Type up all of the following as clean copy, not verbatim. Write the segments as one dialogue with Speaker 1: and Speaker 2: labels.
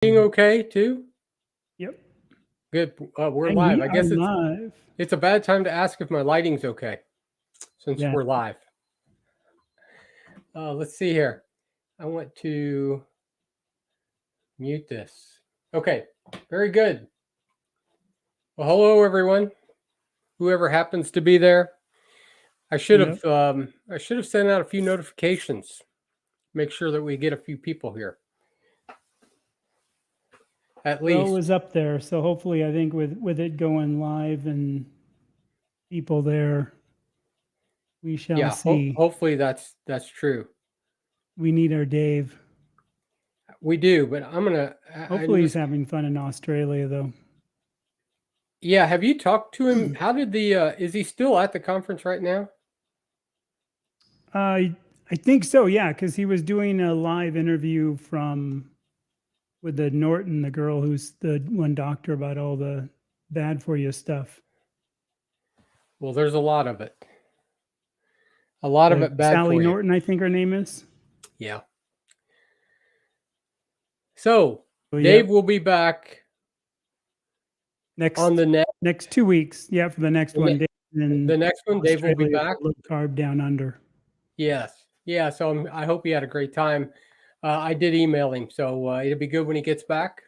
Speaker 1: Being okay too?
Speaker 2: Yep.
Speaker 1: Good. We're live. I
Speaker 2: We
Speaker 1: guess
Speaker 2: are live.
Speaker 1: it's a bad time to ask if my lighting's okay since
Speaker 2: Yeah.
Speaker 1: we're live. Let's see here. I want to mute this. Okay, very good. Well, hello everyone. Whoever happens to be there. I should
Speaker 2: Yep.
Speaker 1: have sent out a few notifications. Make sure that we get a few people here. At
Speaker 2: Well, it
Speaker 1: least.
Speaker 2: was up there, so hopefully, I think with it going live and people there, we shall
Speaker 1: Yeah,
Speaker 2: see.
Speaker 1: hopefully that's true.
Speaker 2: We need our Dave.
Speaker 1: We do, but I'm
Speaker 2: Hopefully, he's
Speaker 1: just
Speaker 2: having fun in Australia, though.
Speaker 1: yeah. Have you talked to him? How did is he still at the conference right now?
Speaker 2: I think so. Yeah, because he was doing a live interview with the Norton, the girl who's the one doctor about all the bad for you stuff.
Speaker 1: Well, there's a lot of it. A lot of it bad
Speaker 2: Sally
Speaker 1: for you.
Speaker 2: Norton, I think her name is.
Speaker 1: Yeah. So Dave
Speaker 2: Yep.
Speaker 1: will be back on the
Speaker 2: next 2 weeks. Yeah, for the next one. Dave
Speaker 1: the
Speaker 2: in
Speaker 1: next one. Dave will be
Speaker 2: Australia
Speaker 1: back.
Speaker 2: for low carb down under.
Speaker 1: Yes. Yeah. So I hope he had a great time. I did email him, so it'll be good when he gets back.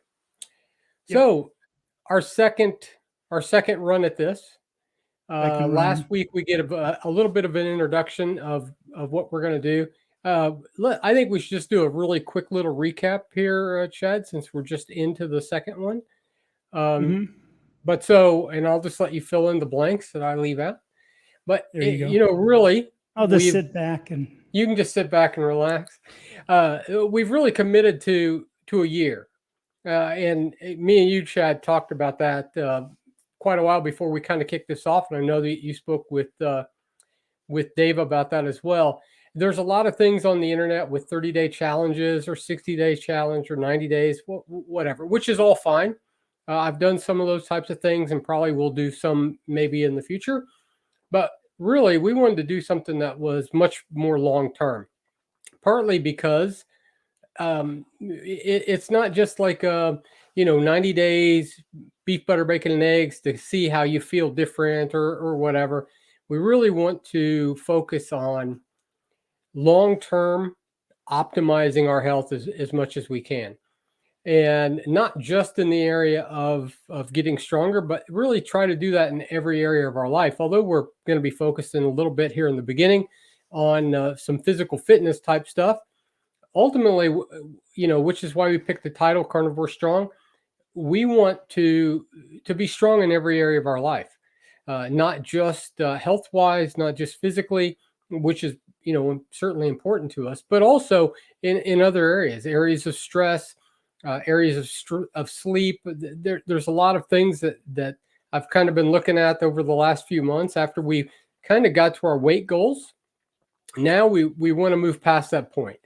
Speaker 2: Yep.
Speaker 1: So our second run at this. Last week we get a little bit of an introduction of what we're going to do. I think we should just do a really quick little recap here, Chad, since we're just into the second one. But and I'll just let you fill in the blanks that I leave out. But really,
Speaker 2: I'll just sit back and
Speaker 1: you can just sit back and relax. We've really committed to a year, and me and you, Chad, talked about that quite a while before we kind of kicked this off. And I know that you spoke with Dave about that as well. There's a lot of things on the internet with 30-day challenges or 60-day challenge or 90 days, whatever, which is all fine. I've done some of those types of things and probably will do some maybe in the future. But really, we wanted to do something that was much more long-term, partly because it's not just like 90 days beef, butter, bacon, and eggs to see how you feel different or whatever. We really want to focus on long-term optimizing our health as much as we can, and not just in the area of getting stronger, but really try to do that in every area of our life. Although we're going to be focusing a little bit here in the beginning on some physical fitness type stuff, ultimately, which is why we picked the title Carnivore Strong. We want to be strong in every area of our life, not just health wise, not just physically, which is certainly important to us, but also in other areas of stress, areas of sleep. There's a lot of things that I've kind of been looking at over the last few months after we kind of got to our weight goals. Now we want to move past that point.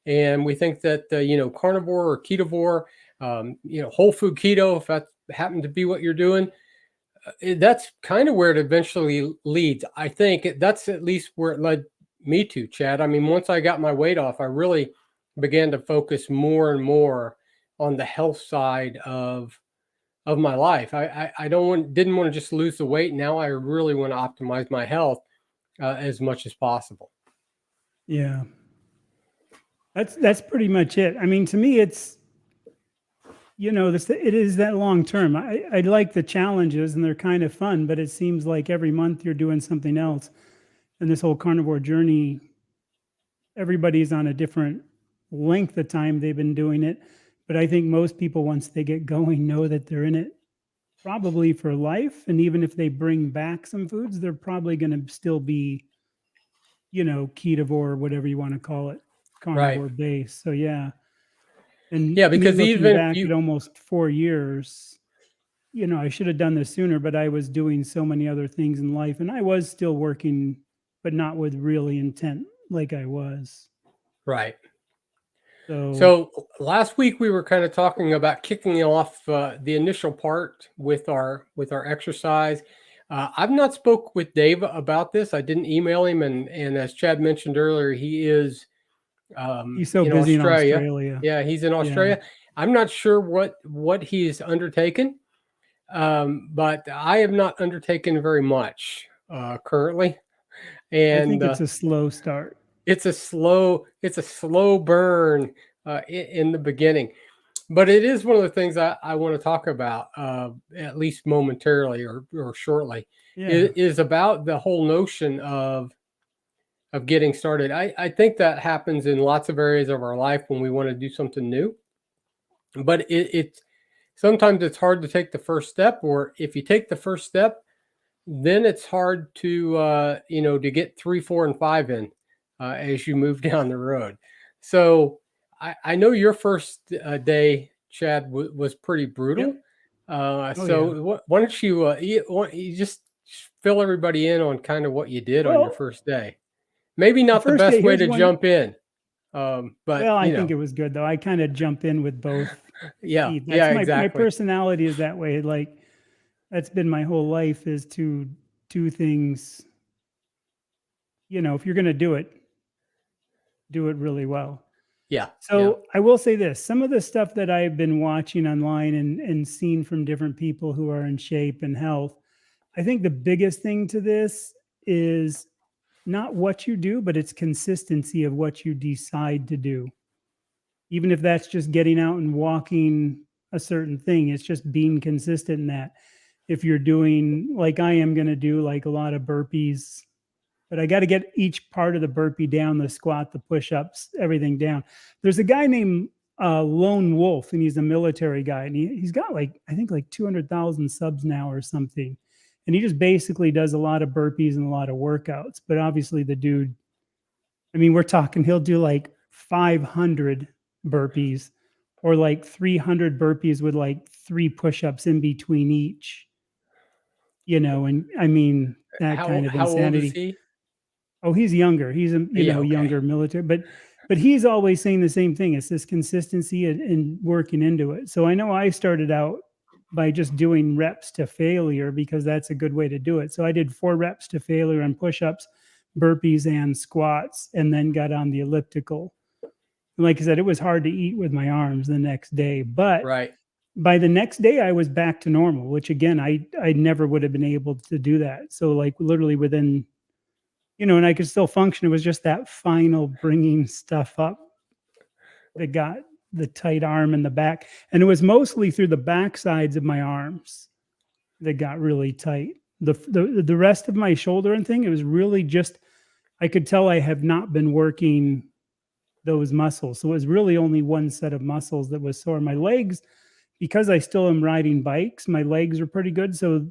Speaker 1: And we think that, carnivore or ketovore, whole food keto, if that happened to be what you're doing, that's kind of where it eventually leads. I think that's at least where it led me to, Chad. I mean, once I got my weight off, I really began to focus more and more on the health side of my life. I didn't want to just lose the weight. Now I really want to optimize my health as much as possible.
Speaker 2: Yeah. That's pretty much it. I mean, to me, it's it is that long term. I like the challenges and they're kind of fun, but it seems like every month you're doing something else. And this whole carnivore journey, everybody's on a different length of time they've been doing it. But I think most people, once they get going, know that they're in it probably for life. And even if they bring back some foods, they're probably going to still be, ketovore, whatever you want to call it, carnivore base. So yeah. And
Speaker 1: because
Speaker 2: looking back at almost 4 years, I should have done this sooner, but I was doing so many other things in life and I was still working, but not with really intent like I was.
Speaker 1: Right. So last week we were kind of talking about kicking off the initial part with our exercise. I've not spoke with Dave about this. I didn't email him, and as Chad mentioned earlier, he is
Speaker 2: he's so busy
Speaker 1: Australia.
Speaker 2: in Australia.
Speaker 1: Yeah, he's in Australia. I'm not sure what he's undertaken, but I have not undertaken very much currently,
Speaker 2: I think
Speaker 1: and
Speaker 2: it's a slow start.
Speaker 1: it's a slow burn in the beginning. But it is one of the things I want to talk about, at least momentarily or shortly,
Speaker 2: Yeah.
Speaker 1: is about the whole notion of getting started. I think that happens in lots of areas of our life when we want to do something new, but it sometimes it's hard to take the first step, or if you take the first step, then it's hard to to get 3, 4, and 5 in as you move down the road. So I know your first day, Chad, was pretty brutal.
Speaker 2: Yep. Oh yeah.
Speaker 1: So why don't you just fill everybody in on kind of what you did on your
Speaker 2: Well,
Speaker 1: first day? Maybe
Speaker 2: the
Speaker 1: not the
Speaker 2: first day,
Speaker 1: best way
Speaker 2: here's
Speaker 1: to
Speaker 2: one.
Speaker 1: jump in, but
Speaker 2: Well, I think it was good though. I kind of jump in with both
Speaker 1: yeah,
Speaker 2: feet. That's
Speaker 1: yeah,
Speaker 2: my
Speaker 1: exactly.
Speaker 2: personality is that way. Like that's been my whole life is to do things, if you're going to do it really well.
Speaker 1: Yeah, yeah,
Speaker 2: So I will say this, some of the stuff that I've been watching online and seen from different people who are in shape and health, I think the biggest thing to this is not what you do, but it's consistency of what you decide to do. Even if that's just getting out and walking a certain thing, it's just being consistent in that. If you're doing like I am going to do like a lot of burpees, but I got to get each part of the burpee down, the squat, the push-ups, everything down. There's a guy named Lone Wolf, and he's a military guy, and he's got like I think like 200,000 subs now or something, and he just basically does a lot of burpees and a lot of workouts. But obviously, the dude, I mean, we're talking he'll do like 500 burpees or like 300 burpees with like 3 push-ups in between each, and I mean that kind of
Speaker 1: how old is
Speaker 2: insanity.
Speaker 1: he?
Speaker 2: Oh, he's younger. He's a
Speaker 1: Yeah, okay.
Speaker 2: younger military, but he's always saying the same thing. It's this consistency and working into it. So I know I started out by just doing reps to failure because that's a good way to do it. So I did 4 reps to failure on push-ups, burpees, and squats, and then got on the elliptical. And like I said, it was hard to eat with my arms the next day, but
Speaker 1: Right.
Speaker 2: by the next day I was back to normal, which again I never would have been able to do that. So like literally within and I could still function. It was just that final bringing stuff up that got the tight arm in the back. And it was mostly through the back sides of my arms that got really tight. The rest of my shoulder and thing, it was really just, I could tell I have not been working those muscles. So it was really only one set of muscles that was sore. My legs, because I still am riding bikes, my legs are pretty good. So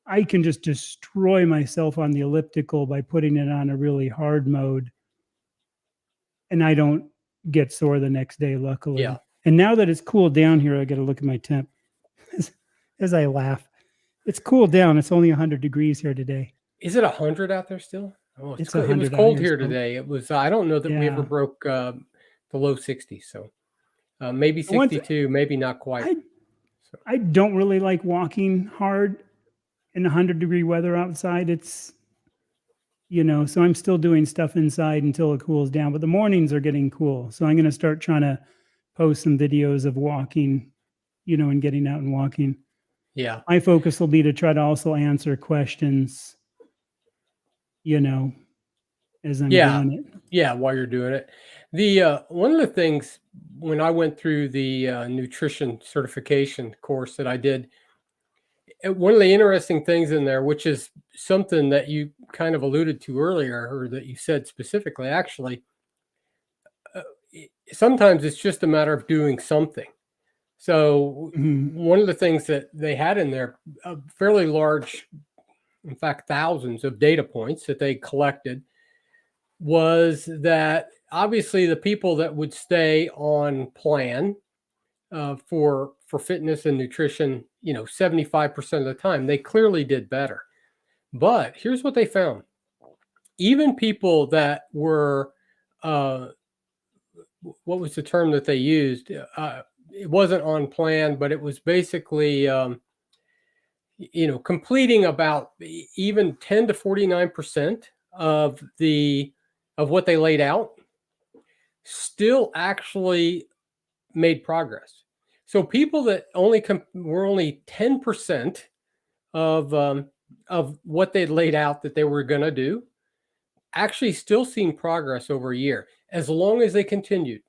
Speaker 2: I can just destroy myself on the elliptical by putting it on a really hard mode, and I don't get sore the next day,
Speaker 1: Yeah.
Speaker 2: luckily. And now that it's cooled down here, I got to look at my temp as I laugh. It's cooled down. It's only 100 degrees here today.
Speaker 1: Is it 100 out there still? Oh,
Speaker 2: It's
Speaker 1: it was
Speaker 2: 100 out
Speaker 1: cold
Speaker 2: here
Speaker 1: here
Speaker 2: still.
Speaker 1: today. It was. I don't know that we ever
Speaker 2: Yeah.
Speaker 1: broke the low 60s. So maybe
Speaker 2: The ones
Speaker 1: 62, maybe not quite.
Speaker 2: I
Speaker 1: So
Speaker 2: I don't really like walking hard in 100-degree weather outside. So I'm still doing stuff inside until it cools down, but the mornings are getting cool. So I'm going to start trying to post some videos of walking, and getting out and walking.
Speaker 1: yeah,
Speaker 2: My focus will be to try to also answer questions, you know, as I'm
Speaker 1: yeah,
Speaker 2: doing it.
Speaker 1: yeah. While you're doing it, the one of the things when I went through the nutrition certification course that I did, one of the interesting things in there, which is something that you kind of alluded to earlier, or that you said specifically, actually, uh, sometimes it's just a matter of doing something. So
Speaker 2: Mhm.
Speaker 1: one of the things that they had in there, a fairly large, in fact, thousands of data points that they collected, was that obviously the people that would stay on plan for fitness and nutrition, 75% of the time, they clearly did better. But here's what they found: even people that were, uh, what was the term that they used? It wasn't on plan, but it was basically completing about even 10 to 49% of what they laid out, still actually made progress. So people that were only 10% of what they'd laid out that they were going to do actually still seen progress over a year as long as they continued.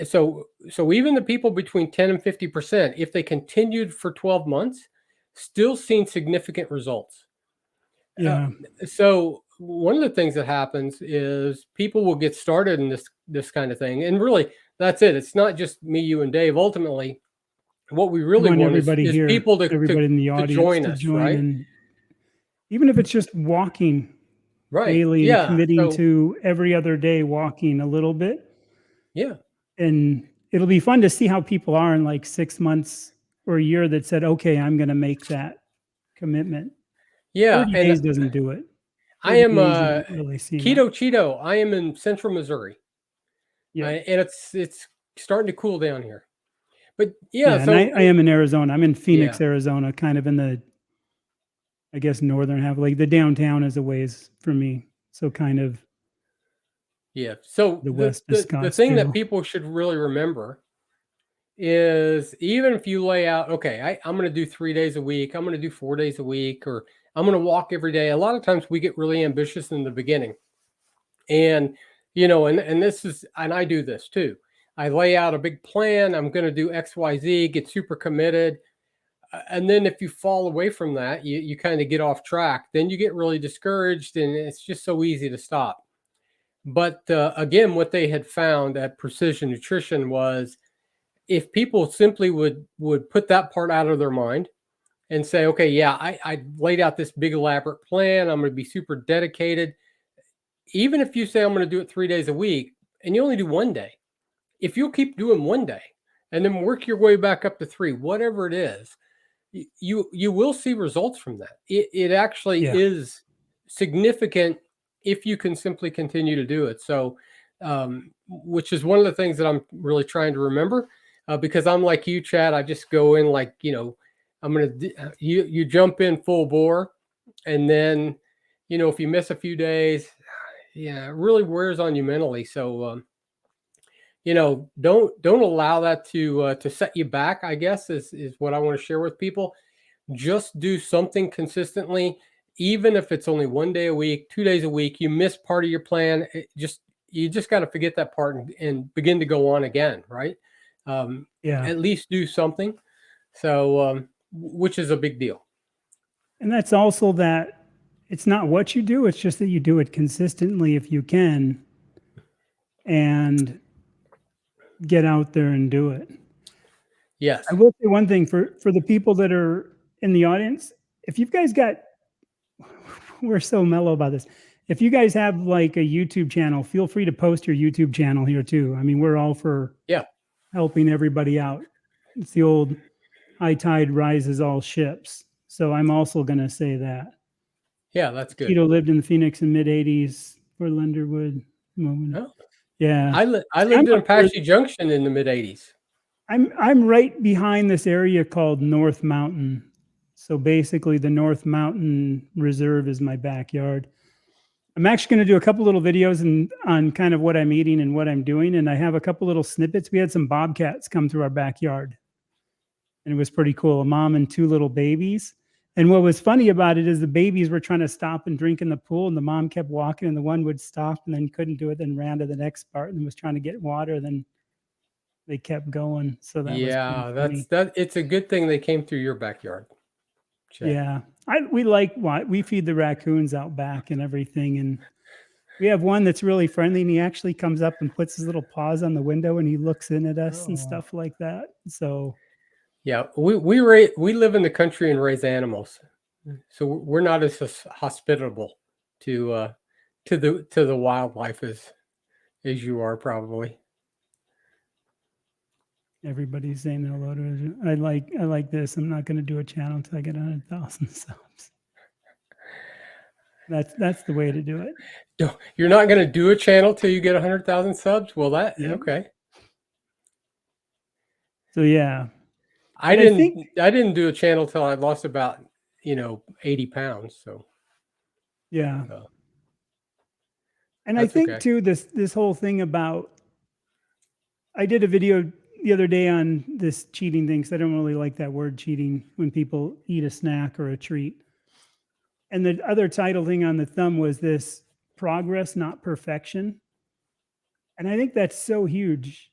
Speaker 1: So even the people between 10 and 50%, if they continued for 12 months, still seen significant results.
Speaker 2: Yeah.
Speaker 1: So one of the things that happens is people will get started in this kind of thing, and really that's it. It's not just me, you, and Dave. Ultimately, what we
Speaker 2: I
Speaker 1: really
Speaker 2: want
Speaker 1: want
Speaker 2: everybody
Speaker 1: is
Speaker 2: here,
Speaker 1: people
Speaker 2: everybody in the
Speaker 1: to
Speaker 2: audience
Speaker 1: join
Speaker 2: to
Speaker 1: us,
Speaker 2: join
Speaker 1: right?
Speaker 2: in, even if it's just walking
Speaker 1: Right.
Speaker 2: daily and
Speaker 1: Yeah.
Speaker 2: committing
Speaker 1: So
Speaker 2: to every other day walking a little bit.
Speaker 1: yeah.
Speaker 2: And it'll be fun to see how people are in like 6 months or a year that said, okay, I'm going to make that commitment.
Speaker 1: Yeah.
Speaker 2: 30
Speaker 1: And
Speaker 2: days doesn't do it.
Speaker 1: I
Speaker 2: 30
Speaker 1: am
Speaker 2: days doesn't really seem
Speaker 1: Keto
Speaker 2: like,
Speaker 1: Cheeto. I am in Central Missouri,
Speaker 2: yeah.
Speaker 1: and it's starting to cool down here. But yeah,
Speaker 2: Yeah. And
Speaker 1: so
Speaker 2: I am in Arizona. I'm in
Speaker 1: yeah,
Speaker 2: Phoenix, Arizona, kind of in the, I guess, northern half. Like the downtown is a ways for me. So kind of
Speaker 1: yeah. So
Speaker 2: the west of
Speaker 1: the thing that
Speaker 2: Scottsdale.
Speaker 1: people should really remember is even if you lay out, okay, I'm going to do 3 days a week, I'm going to do 4 days a week, or I'm going to walk every day. A lot of times we get really ambitious in the beginning, and and this is, and I do this too. I lay out a big plan. I'm going to do X, Y, Z. Get super committed. And then if you fall away from that, you kind of get off track. Then you get really discouraged, and it's just so easy to stop. But again, what they had found at Precision Nutrition was if people simply would put that part out of their mind and say, okay, yeah, I laid out this big elaborate plan. I'm going to be super dedicated. Even if you say I'm going to do it 3 days a week and you only do one day, if you'll keep doing one day and then work your way back up to three, whatever it is, you will see results from that. It actually
Speaker 2: Yeah.
Speaker 1: is significant if you can simply continue to do it. So, which is one of the things that I'm really trying to remember, because I'm like you, Chad. I just go in like I'm gonna you jump in full bore, and then if you miss a few days, yeah, it really wears on you mentally. So don't allow that to set you back, I guess is what I want to share with people. Just do something consistently, even if it's only 1 day a week, 2 days a week. You miss part of your plan, you just got to forget that part and begin to go on again, right? um,
Speaker 2: Yeah.
Speaker 1: at least do something. So which is a big deal.
Speaker 2: And that's also that it's not what you do, it's just that you do it consistently if you can and get out there and do it.
Speaker 1: Yes.
Speaker 2: I will say one thing for the people that are in the audience, if you guys got we're so mellow about this. If you guys have like a YouTube channel, feel free to post your YouTube channel here too. I mean, we're all for
Speaker 1: Yeah.
Speaker 2: helping everybody out. It's the old high tide rises all ships. So I'm also going to say that.
Speaker 1: Yeah, that's good.
Speaker 2: Keto lived in Phoenix in mid 80s for Lenderwood.
Speaker 1: Oh,
Speaker 2: Yeah.
Speaker 1: I
Speaker 2: See, I'm
Speaker 1: lived in
Speaker 2: up here.
Speaker 1: Apache Junction in the mid 80s.
Speaker 2: I'm right behind this area called North Mountain. So basically the North Mountain Reserve is my backyard. I'm actually going to do a couple little videos on kind of what I'm eating and what I'm doing. And I have a couple little snippets. We had some bobcats come through our backyard, and it was pretty cool. A mom and two little babies. And what was funny about it is the babies were trying to stop and drink in the pool, and the mom kept walking, and the one would stop and then couldn't do it, then ran to the next part and was trying to get water. Then they kept going. So that was pretty
Speaker 1: Yeah,
Speaker 2: funny.
Speaker 1: it's a good thing they came through your backyard, Chad.
Speaker 2: Yeah. We feed the raccoons out back and everything. And we have one that's really friendly, and he actually comes up and puts his little paws on the window and he looks in at us and
Speaker 1: Oh.
Speaker 2: stuff like that. So
Speaker 1: Yeah, we live in the country and raise animals, so we're not as hospitable to to the wildlife as you are probably.
Speaker 2: everybody's saying hello to us. I like this. I'm not going to do a channel until I get 100,000 subs. That's the way to do it.
Speaker 1: You're not going to do a channel till you get 100,000 subs. Well, that
Speaker 2: Yep.
Speaker 1: okay.
Speaker 2: So yeah,
Speaker 1: I
Speaker 2: but I
Speaker 1: didn't
Speaker 2: think
Speaker 1: I didn't do a channel till I lost about 80 pounds. So
Speaker 2: yeah,
Speaker 1: uh,
Speaker 2: and I
Speaker 1: that's
Speaker 2: think
Speaker 1: okay.
Speaker 2: too this whole thing about I did a video the other day on this cheating thing, because I don't really like that word cheating when people eat a snack or a treat. And the other title thing on the thumb was this progress, not perfection. And I think that's so huge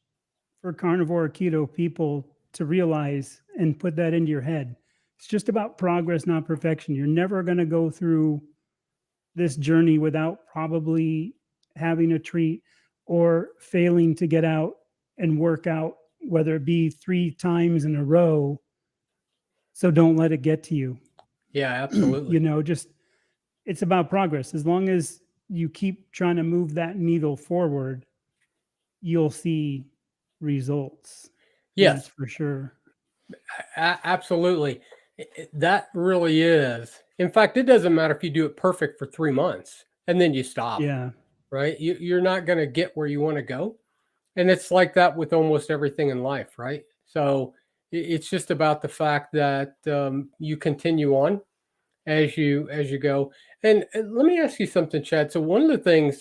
Speaker 2: for carnivore keto people to realize and put that into your head. It's just about progress, not perfection. You're never going to go through this journey without probably having a treat or failing to get out and work out, whether it be 3 times in a row. So don't let it get to you.
Speaker 1: Yeah, absolutely.
Speaker 2: Just it's about progress. As long as you keep trying to move that needle forward, you'll see results. That's
Speaker 1: Yes,
Speaker 2: for sure.
Speaker 1: absolutely. That really is. In fact, it doesn't matter if you do it perfect for 3 months and then you stop,
Speaker 2: Yeah.
Speaker 1: right? You're not going to get where you want to go. And it's like that with almost everything in life, right? So it's just about the fact that you continue on as you go. And let me ask you something, Chad. So one of the things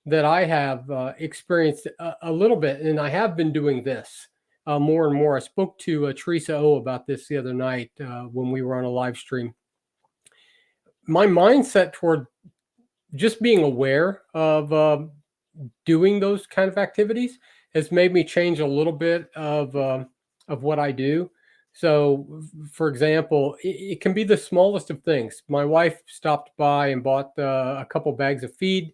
Speaker 1: that I have experienced a little bit, and I have been doing this more and more. I spoke to Teresa O about this the other night when we were on a live stream. My mindset toward just being aware of doing those kind of activities has made me change a little bit of what I do. So, for example, it can be the smallest of things. My wife stopped by and bought a couple bags of feed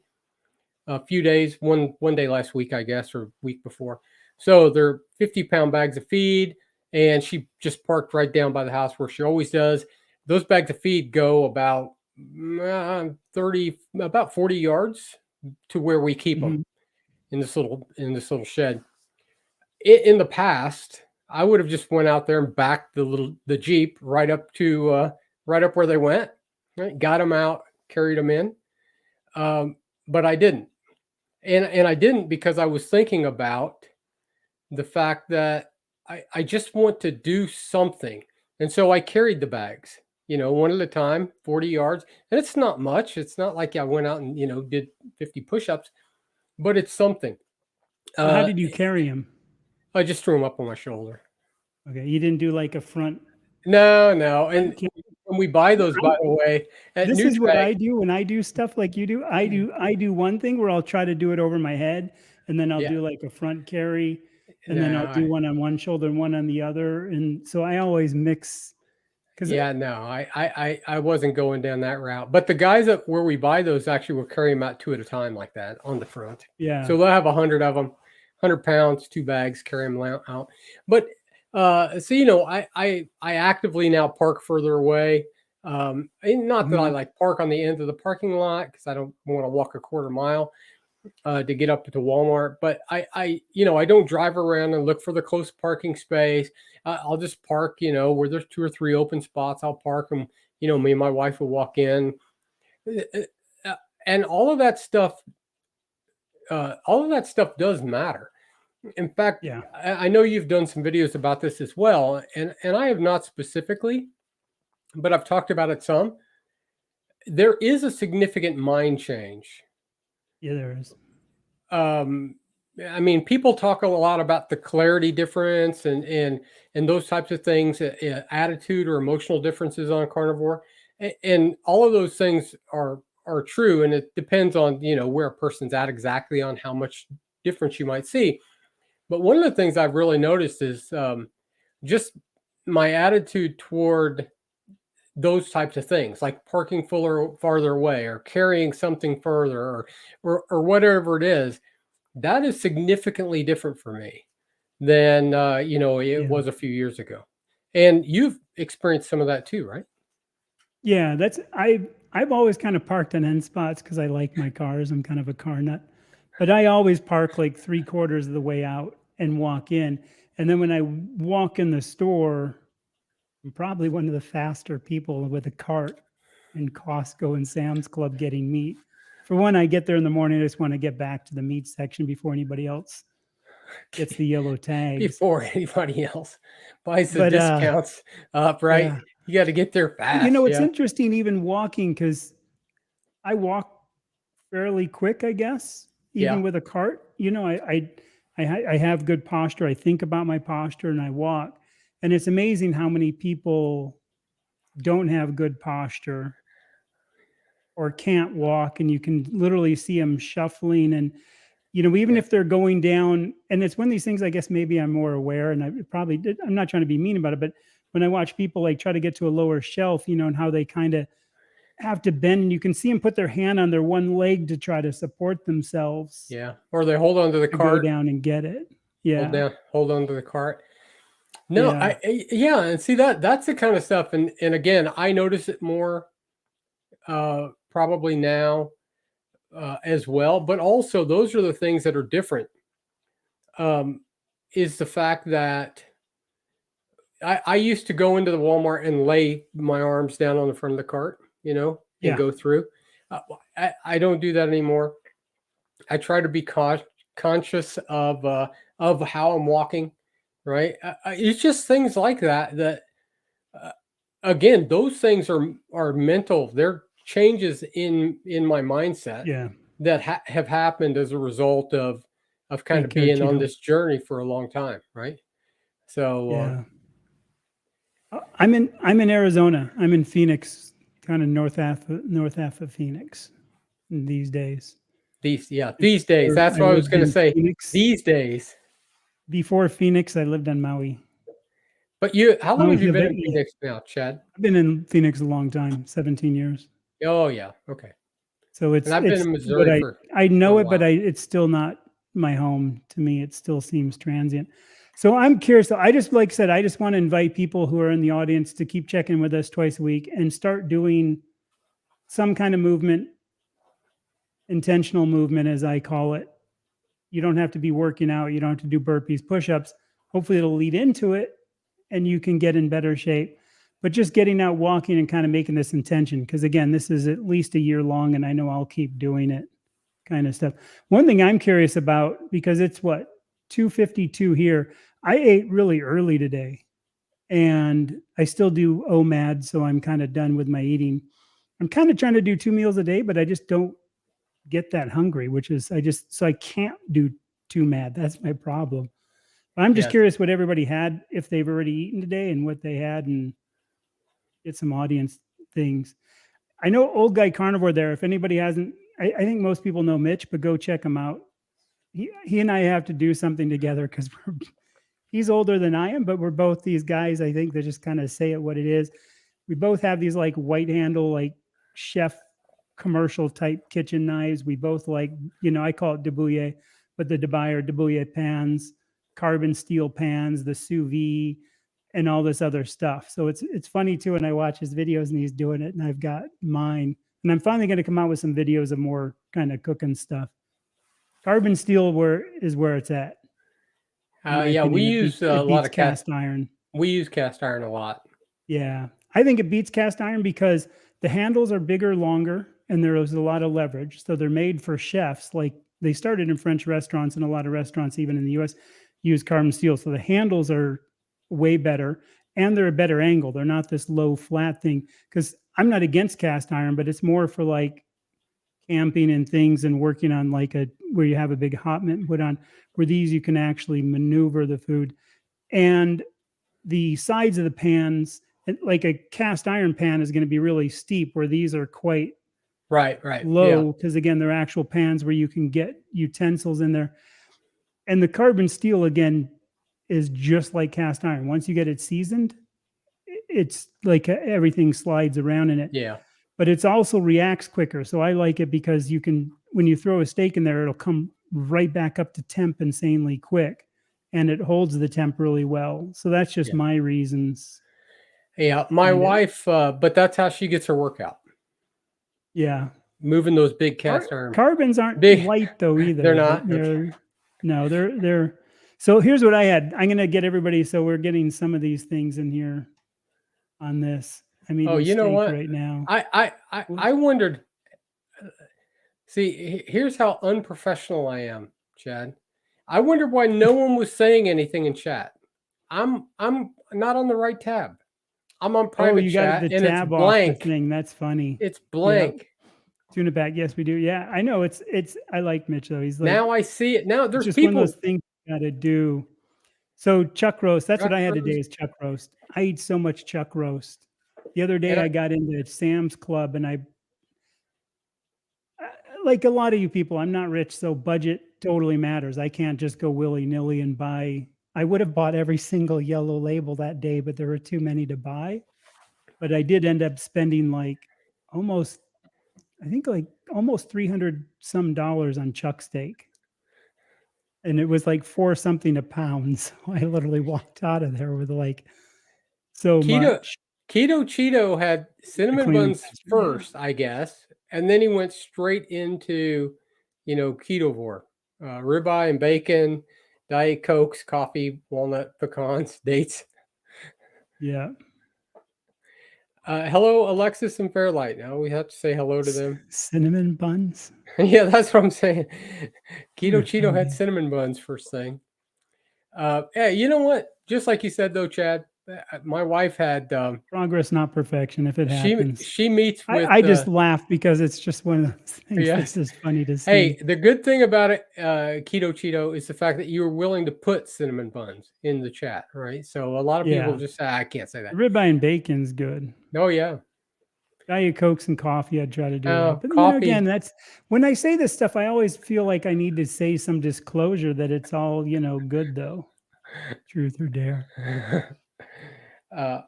Speaker 1: a few days, one day last week, I guess, or week before. So they're 50-pound bags of feed, and she just parked right down by the house where she always does. Those bags of feed go about 30, about 40 yards to where we keep them
Speaker 2: Mhm.
Speaker 1: in this little shed. In the past, I would have just went out there and backed the Jeep right up where they went, right? Got them out, carried them in. Um, but I didn't. And I didn't because I was thinking about the fact that I just want to do something. And so I carried the bags, one at a time, 40 yards. And it's not much. It's not like I went out and, did 50 push-ups, but it's something.
Speaker 2: So how
Speaker 1: Uh,
Speaker 2: did you carry him?
Speaker 1: I just threw them up on my shoulder.
Speaker 2: Okay, you didn't do like a
Speaker 1: No, no.
Speaker 2: front
Speaker 1: And
Speaker 2: carry.
Speaker 1: when we buy those, by the way, at
Speaker 2: This is what
Speaker 1: Nutri,
Speaker 2: I do when I do stuff like you do. I do one thing where I'll try to do it over my head, and then I'll
Speaker 1: yeah,
Speaker 2: do like a front carry, and then I'll
Speaker 1: no,
Speaker 2: do one on one shoulder and one on the other. And so I always mix because
Speaker 1: yeah, no, I wasn't going down that route. But the guys that where we buy those actually will carry them out two at a time like that on the front.
Speaker 2: yeah.
Speaker 1: So they'll have 100 of them, 100 pounds, 2 bags, carry them out. But so I actively now park further away. And not that I
Speaker 2: Mhm.
Speaker 1: like park on the end of the parking lot because I don't want to walk a quarter mile to get up to Walmart. But I don't drive around and look for the close parking space. I'll just park, where there's two or three open spots. I'll park them. Me and my wife will walk in, uh, uh, and all of that stuff does matter. In fact,
Speaker 2: Yeah.
Speaker 1: I know you've done some videos about this as well, and I have not specifically, but I've talked about it some. There is a significant mind change.
Speaker 2: Yeah, there is.
Speaker 1: um I mean, people talk a lot about the clarity difference and those types of things, attitude or emotional differences on carnivore, and all of those things are true, and it depends on where a person's at exactly on how much difference you might see. But one of the things I've really noticed is just my attitude toward those types of things, like parking farther away or carrying something further or whatever it is. That is significantly different for me than it
Speaker 2: Yeah.
Speaker 1: was a few years ago. And you've experienced some of that too, right?
Speaker 2: Yeah, I've always kind of parked on end spots because I like my cars. I'm kind of a car nut, but I always park like 3/4 of the way out and walk in. And then when I walk in the store, I'm probably one of the faster people with a cart in Costco and Sam's Club getting meat. For one, I get there in the morning. I just want to get back to the meat section before anybody else gets the yellow tags.
Speaker 1: Before anybody else buys the
Speaker 2: But
Speaker 1: discounts up, right?
Speaker 2: yeah,
Speaker 1: You got to get there
Speaker 2: you
Speaker 1: fast.
Speaker 2: know, it's
Speaker 1: Yeah.
Speaker 2: interesting even walking because I walk fairly quick, I guess, even
Speaker 1: Yeah.
Speaker 2: with a cart. I have good posture. I think about my posture and I walk. And it's amazing how many people don't have good posture or can't walk, and you can literally see them shuffling. And even
Speaker 1: Yeah.
Speaker 2: if they're going down, and it's one of these things, I guess maybe I'm more aware, and I probably did. I'm not trying to be mean about it, but when I watch people like try to get to a lower shelf, and how they kind of have to bend, and you can see them put their hand on their one leg to try to support themselves
Speaker 1: Yeah. Or they hold onto the
Speaker 2: to go
Speaker 1: cart,
Speaker 2: down and get it. Yeah.
Speaker 1: hold onto the cart. No,
Speaker 2: Yeah.
Speaker 1: yeah, and see that's the kind of stuff, and again, I notice it more probably now as well, but also those are the things that are different. Um, is the fact that I used to go into the Walmart and lay my arms down on the front of the cart, and
Speaker 2: Yeah.
Speaker 1: go through. Uh, I don't do that anymore. I try to be conscious of how I'm walking. Right? It's just things like that. Uh, Again, those things are mental. They're changes in my mindset
Speaker 2: Yeah.
Speaker 1: that have happened as a result of kind
Speaker 2: Take
Speaker 1: of
Speaker 2: care,
Speaker 1: being on
Speaker 2: Cheeto.
Speaker 1: this journey for a long time. Right? So
Speaker 2: Yeah. I'm in Arizona. I'm in Phoenix, kind of north half of Phoenix these days.
Speaker 1: these days, that's
Speaker 2: I
Speaker 1: what I was
Speaker 2: lived
Speaker 1: going to
Speaker 2: in
Speaker 1: say.
Speaker 2: Phoenix.
Speaker 1: These days.
Speaker 2: Before Phoenix, I lived on Maui.
Speaker 1: But how long have
Speaker 2: Maui's
Speaker 1: you
Speaker 2: a
Speaker 1: been
Speaker 2: bit.
Speaker 1: in Phoenix now, Chad?
Speaker 2: I've been in Phoenix a long time, 17 years.
Speaker 1: Oh yeah, okay.
Speaker 2: So
Speaker 1: And
Speaker 2: it's
Speaker 1: I've been
Speaker 2: it's
Speaker 1: in
Speaker 2: but
Speaker 1: Missouri
Speaker 2: I
Speaker 1: for a
Speaker 2: know it, but
Speaker 1: while.
Speaker 2: it's still not my home to me. It still seems transient. So I'm curious. So I just, like I said, I just want to invite people who are in the audience to keep checking with us twice a week and start doing some kind of movement, intentional movement, as I call it. You don't have to be working out. You don't have to do burpees, push-ups. Hopefully it'll lead into it and you can get in better shape. But just getting out, walking, and kind of making this intention. Because again, this is at least a year long, and I know I'll keep doing it, kind of stuff. One thing I'm curious about, because it's what, 2:52 here. I ate really early today, and I still do OMAD, so I'm kind of done with my eating. I'm kind of trying to do 2 meals a day, but I just don't get that hungry, which is so I can't do too mad. That's my problem. But I'm just
Speaker 1: Yes.
Speaker 2: curious what everybody had, if they've already eaten today, and what they had, and get some audience things. I know Old Guy Carnivore there. If anybody hasn't, I think most people know Mitch, but go check him out. He and I have to do something together because he's older than I am, but we're both these guys, I think, that just kind of say it what it is. We both have these like white handle, like chef commercial type kitchen knives. We both like, I call it debouille, but the Dubai or debouille pans, carbon steel pans, the sous vide, and all this other stuff. So it's funny too when I watch his videos and he's doing it, and I've got mine. And I'm finally going to come out with some videos of more kind of cooking stuff. Carbon steel is where it's at. In my
Speaker 1: Yeah, we
Speaker 2: opinion,
Speaker 1: use a
Speaker 2: it
Speaker 1: lot
Speaker 2: beats
Speaker 1: of cast.
Speaker 2: cast iron.
Speaker 1: We use cast iron a lot.
Speaker 2: Yeah. I think it beats cast iron because the handles are bigger, longer, and there is a lot of leverage. So they're made for chefs. Like they started in French restaurants, and a lot of restaurants, even in the US, use carbon steel. So the handles are way better, and they're a better angle. They're not this low, flat thing. Because I'm not against cast iron, but it's more for like camping and things and working on like where you have a big hot mitt put on, where these you can actually maneuver the food. And the sides of the pans, like a cast iron pan is going to be really steep, where these are quite
Speaker 1: Right. Yeah.
Speaker 2: low because again they're actual pans where you can get utensils in there. And the carbon steel again is just like cast iron. Once you get it seasoned, it's like everything slides around in it.
Speaker 1: Yeah.
Speaker 2: But it's also reacts quicker. So I like it because you can, when you throw a steak in there, it'll come right back up to temp insanely quick, and it holds the temp really well. So that's just
Speaker 1: Yeah.
Speaker 2: my reasons.
Speaker 1: Yeah. My wife, but that's how she gets her workout.
Speaker 2: Yeah.
Speaker 1: Moving those big cast iron.
Speaker 2: Carbons aren't
Speaker 1: Big.
Speaker 2: light though either.
Speaker 1: They're not.
Speaker 2: No, they're. So here's what I had. I'm gonna get everybody. So we're getting some of these things in here on this. I'm
Speaker 1: Oh,
Speaker 2: eating
Speaker 1: you know
Speaker 2: steak
Speaker 1: what?
Speaker 2: right now.
Speaker 1: I wondered. See, here's how unprofessional I am, Chad. I wondered why no one was saying anything in chat. I'm not on the right tab. I'm on
Speaker 2: Oh,
Speaker 1: private
Speaker 2: you got
Speaker 1: chat
Speaker 2: the
Speaker 1: and it's
Speaker 2: tab off the
Speaker 1: blank.
Speaker 2: thing. That's funny.
Speaker 1: It's
Speaker 2: Yeah.
Speaker 1: blank.
Speaker 2: Tune it back. Yes, we do. Yeah, I know. It's. I like Mitch though. He's like.
Speaker 1: Now I see it. Now
Speaker 2: It's
Speaker 1: there's
Speaker 2: just one of those
Speaker 1: people.
Speaker 2: things got to do. So chuck roast, that's what I had today
Speaker 1: Nachos,
Speaker 2: is chuck roast. I eat so much chuck roast. The other day
Speaker 1: and
Speaker 2: I got into Sam's Club and like a lot of you people, I'm not rich, so budget totally matters. I can't just go willy-nilly and buy. I would have bought every single yellow label that day, but there were too many to buy. But I did end up spending like almost, I think like almost 300 some dollars on chuck steak. And it was like 4 something a pound. So I literally walked out of there with like so
Speaker 1: keto
Speaker 2: much
Speaker 1: keto Cheeto had
Speaker 2: to
Speaker 1: cinnamon
Speaker 2: clean the
Speaker 1: buns
Speaker 2: pantry. Yeah.
Speaker 1: first, I guess, and then he went straight into, ketovore, ribeye and bacon, diet cokes, coffee, walnut, pecans, dates.
Speaker 2: Yeah.
Speaker 1: Hello, Alexis and Fairlight. Now we have to say hello to them.
Speaker 2: Cinnamon buns.
Speaker 1: Yeah, that's what I'm saying. Keto
Speaker 2: They're
Speaker 1: Cheeto had
Speaker 2: funny.
Speaker 1: cinnamon buns first thing. Yeah, you know what? Just like you said though, Chad, my wife had
Speaker 2: Progress, not perfection, if it
Speaker 1: she
Speaker 2: happens.
Speaker 1: she meets with
Speaker 2: I just laugh because it's just one of those things
Speaker 1: yeah.
Speaker 2: that's just funny to
Speaker 1: Hey,
Speaker 2: see.
Speaker 1: the good thing about it, Keto Cheeto, is the fact that you were willing to put cinnamon buns in the chat, right? So a lot of people
Speaker 2: Yeah.
Speaker 1: just say, I can't say
Speaker 2: The
Speaker 1: that.
Speaker 2: ribeye and bacon's good.
Speaker 1: Oh yeah.
Speaker 2: Diet Cokes and coffee, I'd try to do that. But again,
Speaker 1: Coffee.
Speaker 2: that's when I say this stuff, I always feel like I need to say some disclosure that it's all, good though. Truth or dare.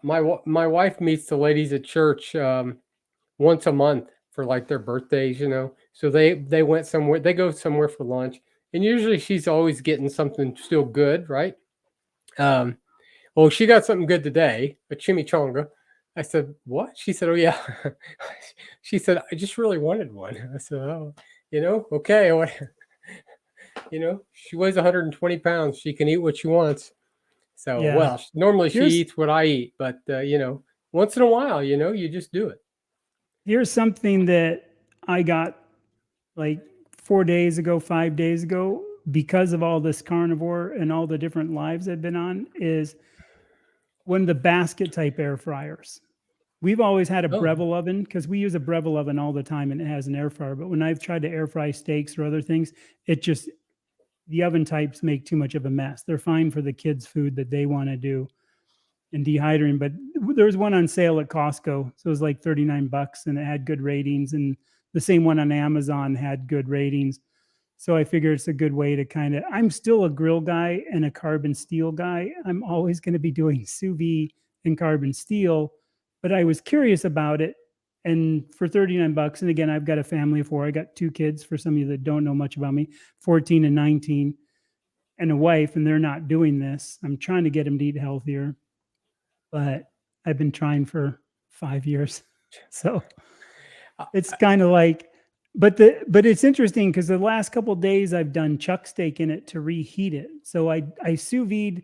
Speaker 1: My wife meets the ladies at church once a month for like their birthdays, So they went somewhere. They go somewhere for lunch, and usually she's always getting something still good, right? Um, well, she got something good today, a chimichanga. I said, "What?" She said, "Oh yeah." She said, "I just really wanted one." I said, "Oh, okay." She weighs 120 pounds. She can eat what she wants. So,
Speaker 2: Yeah.
Speaker 1: well, normally she
Speaker 2: Here's
Speaker 1: eats what I eat, but once in a while, you just do it.
Speaker 2: here's something that I got like 4 days ago, 5 days ago, because of all this carnivore and all the different lives I've been on, is one of the basket type air fryers. We've always had a
Speaker 1: Oh,
Speaker 2: Breville oven because we use a Breville oven all the time and it has an air fryer. But when I've tried to air fry steaks or other things, it just, the oven types make too much of a mess. They're fine for the kids' food that they want to do and dehydrating. But there was one on sale at Costco. So it was like 39 bucks and it had good ratings. And the same one on Amazon had good ratings. So I figure it's a good way to I'm still a grill guy and a carbon steel guy. I'm always going to be doing sous vide and carbon steel, but I was curious about it. And for 39 bucks, and again, I've got a family of 4. I got 2 kids for some of you that don't know much about me, 14 and 19, and a wife, and they're not doing this. I'm trying to get them to eat healthier, but I've been trying for 5 years. So it's kind of like, but it's interesting because the last couple of days I've done chuck steak in it to reheat it. So I sous vide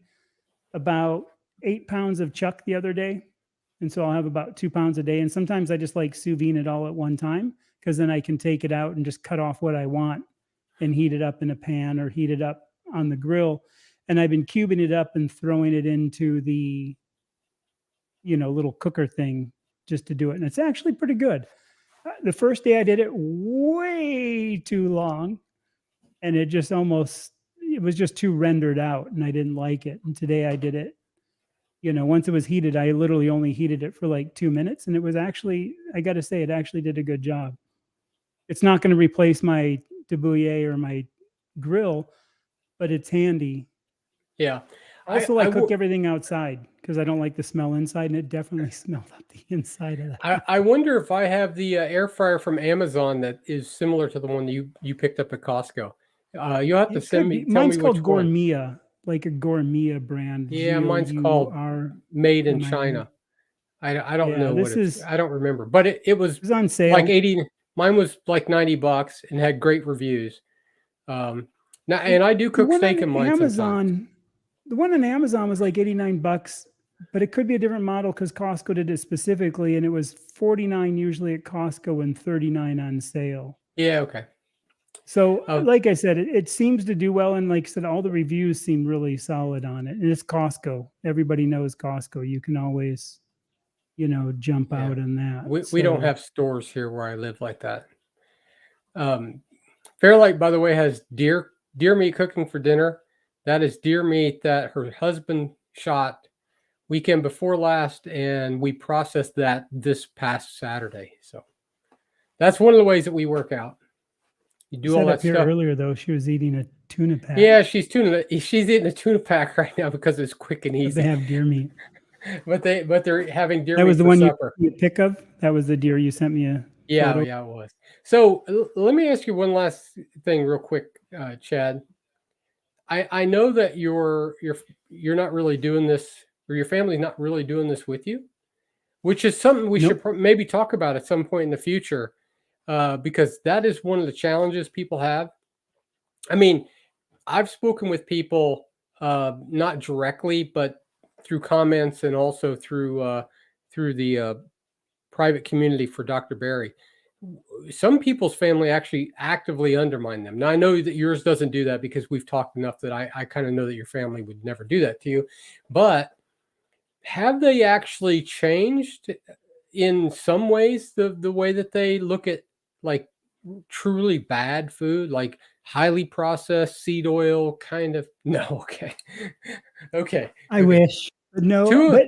Speaker 2: about 8 pounds of chuck the other day, and so I'll have about 2 pounds a day. And sometimes I just like sous vide it all at one time because then I can take it out and just cut off what I want and heat it up in a pan or heat it up on the grill. And I've been cubing it up and throwing it into the little cooker thing just to do it, and it's actually pretty good. The first day I did it way too long and it was just too rendered out and I didn't like it. And today I did it, once it was heated, I literally only heated it for like 2 minutes. And it was actually, I got to say, it actually did a good job. It's not going to replace my debouillé or my grill, but it's handy.
Speaker 1: yeah.
Speaker 2: Also, I cook everything outside because I don't like the smell inside, and it definitely smelled up the inside of that.
Speaker 1: I wonder if I have the air fryer from Amazon that is similar to the one you picked up at Costco. You'll have to
Speaker 2: It could be.
Speaker 1: tell me
Speaker 2: Mine's
Speaker 1: which
Speaker 2: called
Speaker 1: one.
Speaker 2: Gourmia, like a Gourmia brand.
Speaker 1: Yeah, mine's called Made in
Speaker 2: GOURMIA.
Speaker 1: China. I don't
Speaker 2: Yeah,
Speaker 1: know what
Speaker 2: this
Speaker 1: it's.
Speaker 2: is
Speaker 1: I don't remember, but it was
Speaker 2: was on
Speaker 1: like
Speaker 2: sale.
Speaker 1: 80. Mine was like 90 bucks and had great reviews. Now, and I do
Speaker 2: The
Speaker 1: cook
Speaker 2: one on
Speaker 1: steak in mine sometimes.
Speaker 2: Amazon, the one on Amazon was like 89 bucks, but it could be a different model because Costco did it specifically, and it was 49 usually at Costco and 39 on sale.
Speaker 1: Yeah, okay.
Speaker 2: So, like I said, it seems to do well, and like I said, all the reviews seem really solid on it. And it's Costco. Everybody knows Costco. You can always, jump
Speaker 1: Yeah.
Speaker 2: out on that.
Speaker 1: We don't have stores here where I live like that. Fairlight, by the way, has deer meat cooking for dinner. That is deer meat that her husband shot weekend before last, and we processed that this past Saturday. So that's one of the ways that we work out. You
Speaker 2: She
Speaker 1: do all
Speaker 2: said
Speaker 1: that
Speaker 2: up here
Speaker 1: stuff.
Speaker 2: earlier though she was eating a tuna pack.
Speaker 1: Yeah, she's eating a tuna pack right now because it's quick and
Speaker 2: But they
Speaker 1: easy.
Speaker 2: have deer meat.
Speaker 1: But they're having deer
Speaker 2: That was
Speaker 1: meat
Speaker 2: the
Speaker 1: for
Speaker 2: one
Speaker 1: supper.
Speaker 2: you pick of. That was the deer you sent me a
Speaker 1: Yeah,
Speaker 2: photo.
Speaker 1: yeah, it was. So let me ask you one last thing, real quick, Chad. I know that you're not really doing this, or your family's not really doing this with you, which is something we should
Speaker 2: Nope.
Speaker 1: maybe talk about at some point in the future, because that is one of the challenges people have. I mean, I've spoken with people, not directly, but through comments and also through the private community for Dr. Barry. Some people's family actually actively undermine them. Now, I know that yours doesn't do that because we've talked enough that I kind of know that your family would never do that to you. But have they actually changed in some ways the way that they look at, like, truly bad food, like highly processed seed oil kind of? No, okay. Okay.
Speaker 2: I
Speaker 1: Okay.
Speaker 2: wish. No,
Speaker 1: Two
Speaker 2: but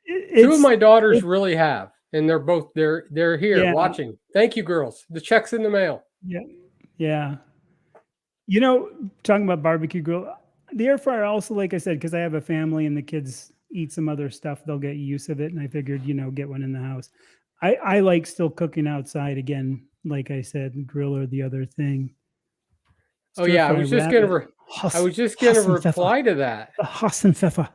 Speaker 1: two of
Speaker 2: it's
Speaker 1: my daughters
Speaker 2: it,
Speaker 1: really have, and they're here
Speaker 2: yeah,
Speaker 1: watching. Thank you, girls. The check's in the mail.
Speaker 2: yeah, yeah. Talking about barbecue grill, the air fryer also, like I said, because I have a family and the kids eat some other stuff, they'll get use of it. And I figured, get one in the house. I like still cooking outside again, like I said, grill or the other thing.
Speaker 1: Oh
Speaker 2: Stir
Speaker 1: yeah,
Speaker 2: fry rabbit.
Speaker 1: I was just gonna
Speaker 2: Hassenpfeffer.
Speaker 1: reply to that.
Speaker 2: The Hassenpfeffer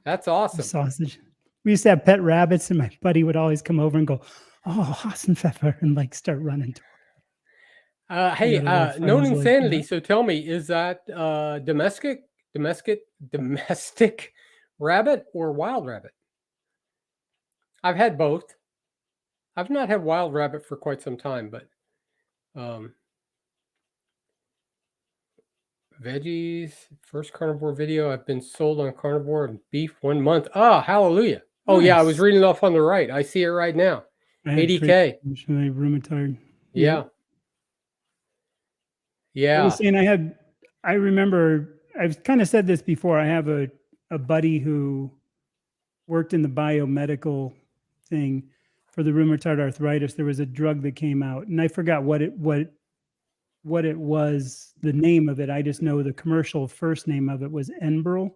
Speaker 1: That's awesome.
Speaker 2: sausage. We used to have pet rabbits, and my buddy would always come over and go, "Oh, Hassenpfeffer," and like start running toward the
Speaker 1: Hey,
Speaker 2: other little
Speaker 1: known
Speaker 2: friends like
Speaker 1: insanity.
Speaker 2: that.
Speaker 1: So tell me, is that domestic rabbit or wild rabbit? I've had both. I've not had wild rabbit for quite some time, but um, veggies, first carnivore video. I've been sold on carnivore and beef 1 month. Ah, hallelujah. Oh yeah, I was
Speaker 2: Nice.
Speaker 1: reading it off on the right. I see it right now.
Speaker 2: I had
Speaker 1: 80K.
Speaker 2: rheumatoid. Yeah.
Speaker 1: Yeah,
Speaker 2: I was
Speaker 1: yeah.
Speaker 2: saying I remember I've kind of said this before. I have a buddy who worked in the biomedical thing for the rheumatoid arthritis. There was a drug that came out, and I forgot what it was, the name of it. I just know the commercial first name of it was Enbrel.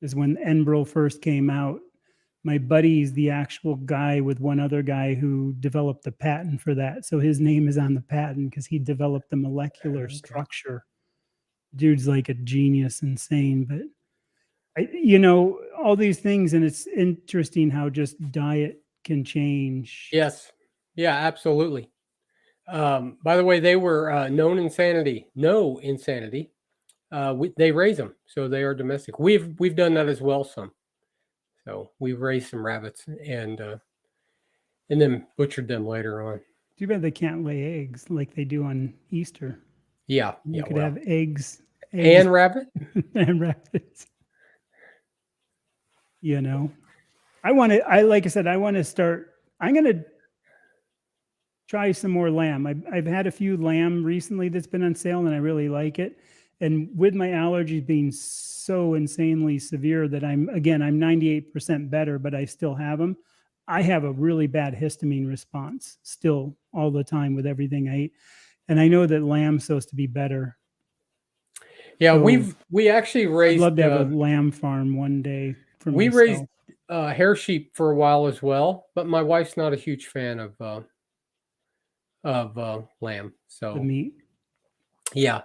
Speaker 2: Is when Enbrel first came out. My buddy's the actual guy with one other guy who developed the patent for that. So his name is on the patent because he developed the molecular
Speaker 1: Okay.
Speaker 2: structure. Dude's like a genius, insane. But all these things, and it's interesting how just diet can change.
Speaker 1: Yes. Yeah, absolutely. By the way, they were known insanity. No insanity. They raise them, so they are domestic. We've done that as well some. So we've raised some rabbits and then butchered them later on.
Speaker 2: Too bad they can't lay eggs like they do on Easter.
Speaker 1: Yeah,
Speaker 2: You
Speaker 1: yeah.
Speaker 2: could
Speaker 1: Well,
Speaker 2: have eggs
Speaker 1: and rabbit.
Speaker 2: and rabbits. Like I said, I want to start. I'm going to try some more lamb. I've had a few lamb recently that's been on sale, and I really like it. And with my allergies being so insanely severe that I'm 98% better, but I still have them. I have a really bad histamine response still all the time with everything I eat. And I know that lamb's supposed to be better.
Speaker 1: Yeah,
Speaker 2: So
Speaker 1: we actually
Speaker 2: I'd
Speaker 1: raised
Speaker 2: love to have a lamb farm one day for
Speaker 1: we raised
Speaker 2: myself.
Speaker 1: hair sheep for a while as well, but my wife's not a huge fan of lamb.
Speaker 2: The
Speaker 1: So
Speaker 2: meat.
Speaker 1: yeah,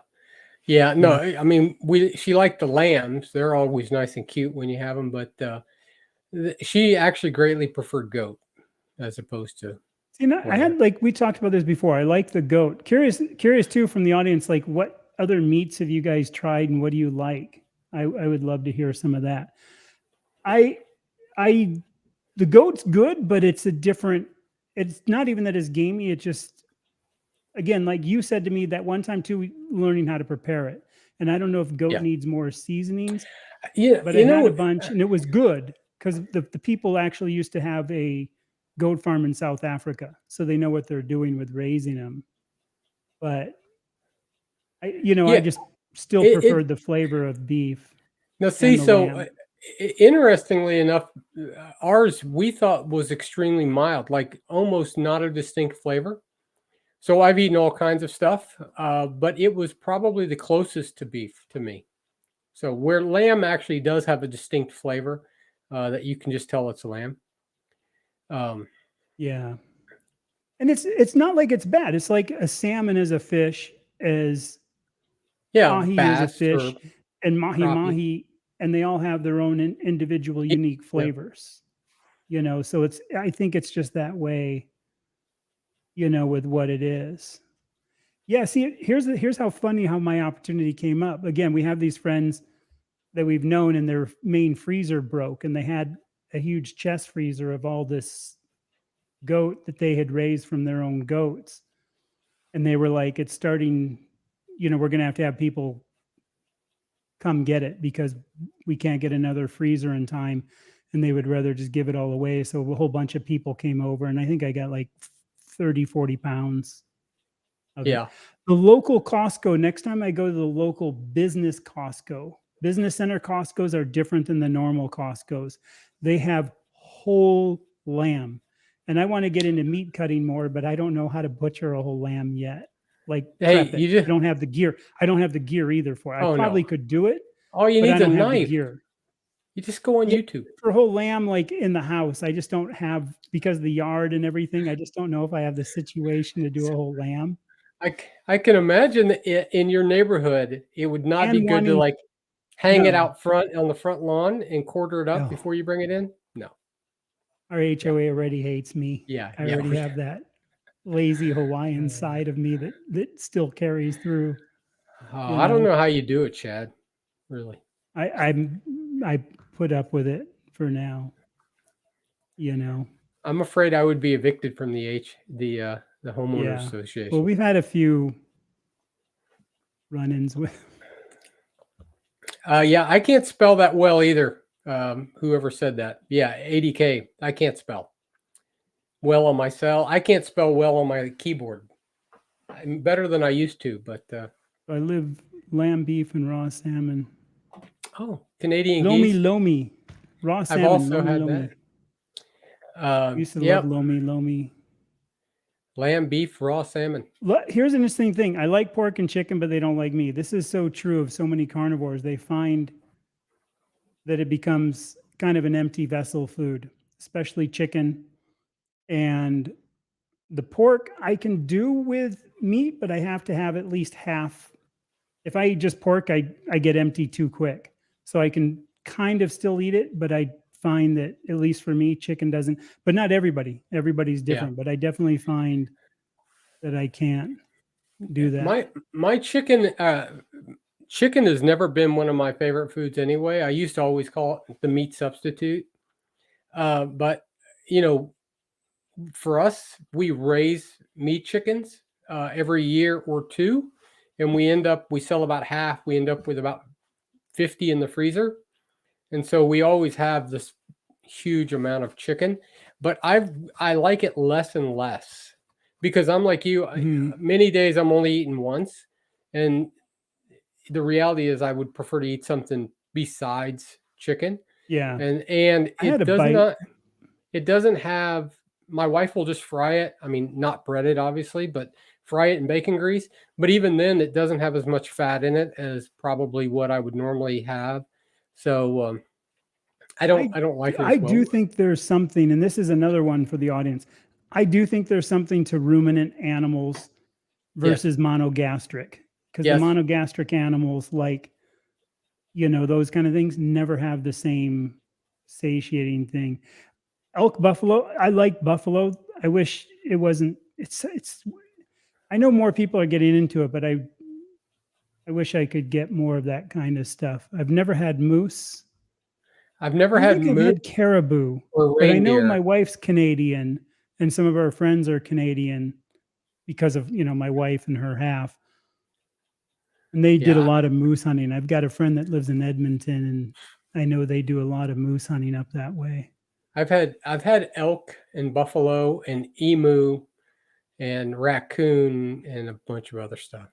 Speaker 1: yeah. No,
Speaker 2: Yeah.
Speaker 1: I mean she liked the lambs. They're always nice and cute when you have them, but she actually greatly preferred goat as opposed to
Speaker 2: I
Speaker 1: lamb.
Speaker 2: had we talked about this before. I like the goat. Curious too from the audience, like what other meats have you guys tried and what do you like? I would love to hear some of that. I the goat's good, but it's it's not even that it's gamey. It just, again, like you said to me that one time too, learning how to prepare it. And I don't know if goat
Speaker 1: Yeah,
Speaker 2: needs more seasonings,
Speaker 1: yeah.
Speaker 2: but I had a bunch and it was good because the people actually used to have a goat farm in South Africa. So they know what they're doing with raising them. But I
Speaker 1: Yeah,
Speaker 2: just still
Speaker 1: It
Speaker 2: preferred the flavor of beef
Speaker 1: now see,
Speaker 2: and the
Speaker 1: so
Speaker 2: lamb.
Speaker 1: interestingly enough, ours we thought was extremely mild, like almost not a distinct flavor. So I've eaten all kinds of stuff, but it was probably the closest to beef to me. So where lamb actually does have a distinct flavor that you can just tell it's lamb. Um,
Speaker 2: Yeah. And it's not like it's bad. It's like a salmon is a fish, as
Speaker 1: yeah,
Speaker 2: mahi is a
Speaker 1: bass or
Speaker 2: fish, and mahi
Speaker 1: crappie.
Speaker 2: mahi, and they all have their own individual unique
Speaker 1: Yeah.
Speaker 2: flavors. So I think it's just that way, with what it is. Yeah, see, here's how funny how my opportunity came up. Again, we have these friends that we've known, and their main freezer broke, and they had a huge chest freezer of all this goat that they had raised from their own goats. And they were like, it's starting, we're going to have people come get it because we can't get another freezer in time. And they would rather just give it all away. So a whole bunch of people came over, and I think I got like 30, 40 pounds of it.
Speaker 1: Yeah.
Speaker 2: The local Costco, next time I go to the local business Costco, business center Costco's are different than the normal Costco's. They have whole lamb. And I want to get into meat cutting more, but I don't know how to butcher a whole lamb yet. Like
Speaker 1: Hey,
Speaker 2: prep it.
Speaker 1: you just
Speaker 2: I don't have the gear. I don't have the gear either for it. I
Speaker 1: oh no.
Speaker 2: probably could do it,
Speaker 1: All you
Speaker 2: but
Speaker 1: need
Speaker 2: I
Speaker 1: is a
Speaker 2: don't have the
Speaker 1: knife.
Speaker 2: gear.
Speaker 1: You just go on
Speaker 2: Yeah,
Speaker 1: YouTube.
Speaker 2: for a whole lamb, like in the house, I just don't have, because of the yard and everything. I just don't know if I have the situation to do a whole lamb.
Speaker 1: I can imagine that in your neighborhood, it would not be
Speaker 2: And
Speaker 1: good to
Speaker 2: wanting
Speaker 1: like hang it
Speaker 2: no,
Speaker 1: out front on the front lawn and quarter it up
Speaker 2: no.
Speaker 1: before you bring it in. No.
Speaker 2: Our
Speaker 1: Yeah.
Speaker 2: HOA already hates me.
Speaker 1: Yeah.
Speaker 2: I
Speaker 1: Yeah.
Speaker 2: already have that lazy Hawaiian side of me that still carries through.
Speaker 1: Oh,
Speaker 2: You
Speaker 1: I don't
Speaker 2: know,
Speaker 1: know how you do it, Chad. Really.
Speaker 2: I I'm I put up with it for now. You know,
Speaker 1: I'm afraid I would be evicted from the homeowners
Speaker 2: yeah. Well,
Speaker 1: association.
Speaker 2: we've had a few run-ins with.
Speaker 1: Yeah, I can't spell that well either. Whoever said that. Yeah, 80K. I can't spell well on my cell. I can't spell well on my keyboard. I'm better than I used to, but
Speaker 2: I live lamb, beef, and raw salmon.
Speaker 1: oh, Canadian
Speaker 2: Lomi
Speaker 1: geese.
Speaker 2: lomi, raw
Speaker 1: I've
Speaker 2: salmon,
Speaker 1: also
Speaker 2: lomi
Speaker 1: had that.
Speaker 2: lomi. Used to love
Speaker 1: Yep,
Speaker 2: lomi lomi.
Speaker 1: lamb, beef, raw salmon.
Speaker 2: Here's an interesting thing. I like pork and chicken, but they don't like me. This is so true of so many carnivores. They find that it becomes kind of an empty vessel food, especially chicken. And the pork I can do with meat, but I have to have at least half. If I eat just pork, I get empty too quick. So I can kind of still eat it, but I find that, at least for me, chicken doesn't, but not everybody. Everybody's
Speaker 1: Yeah,
Speaker 2: different, but I definitely find that I can't do that.
Speaker 1: my chicken has never been one of my favorite foods anyway. I used to always call it the meat substitute. But you know, for us, we raise meat chickens every year or two, and we sell about half. We end up with about 50 in the freezer, and so we always have this huge amount of chicken. But I like it less and less because I'm like you.
Speaker 2: Mhm.
Speaker 1: Many days I'm only eating once, and the reality is I would prefer to eat something besides chicken,
Speaker 2: Yeah.
Speaker 1: and
Speaker 2: I had
Speaker 1: it
Speaker 2: a
Speaker 1: does
Speaker 2: bite.
Speaker 1: not it doesn't have my wife will just fry it. I mean, not bread it obviously, but fry it in bacon grease. But even then, it doesn't have as much fat in it as probably what I would normally have. So
Speaker 2: I
Speaker 1: I don't like it
Speaker 2: I
Speaker 1: as
Speaker 2: do
Speaker 1: well.
Speaker 2: think there's something, and this is another one for the audience. I do think there's something to ruminant animals
Speaker 1: Yes,
Speaker 2: versus monogastric, because the
Speaker 1: yes,
Speaker 2: monogastric animals, like, those kind of things, never have the same satiating thing. Elk, buffalo, I like buffalo. I wish it wasn't. It's. I know more people are getting into it, but I wish I could get more of that kind of stuff. I've never had moose.
Speaker 1: I've
Speaker 2: I
Speaker 1: never
Speaker 2: don't
Speaker 1: had
Speaker 2: think I've
Speaker 1: moose
Speaker 2: had caribou,
Speaker 1: or
Speaker 2: but I know my
Speaker 1: reindeer.
Speaker 2: wife's Canadian, and some of our friends are Canadian because of, my wife and her half. And they did a
Speaker 1: Yeah,
Speaker 2: lot of moose hunting. I've got a friend that lives in Edmonton, and I know they do a lot of moose hunting up that way.
Speaker 1: I've had elk and buffalo and emu and raccoon and a bunch of other stuff.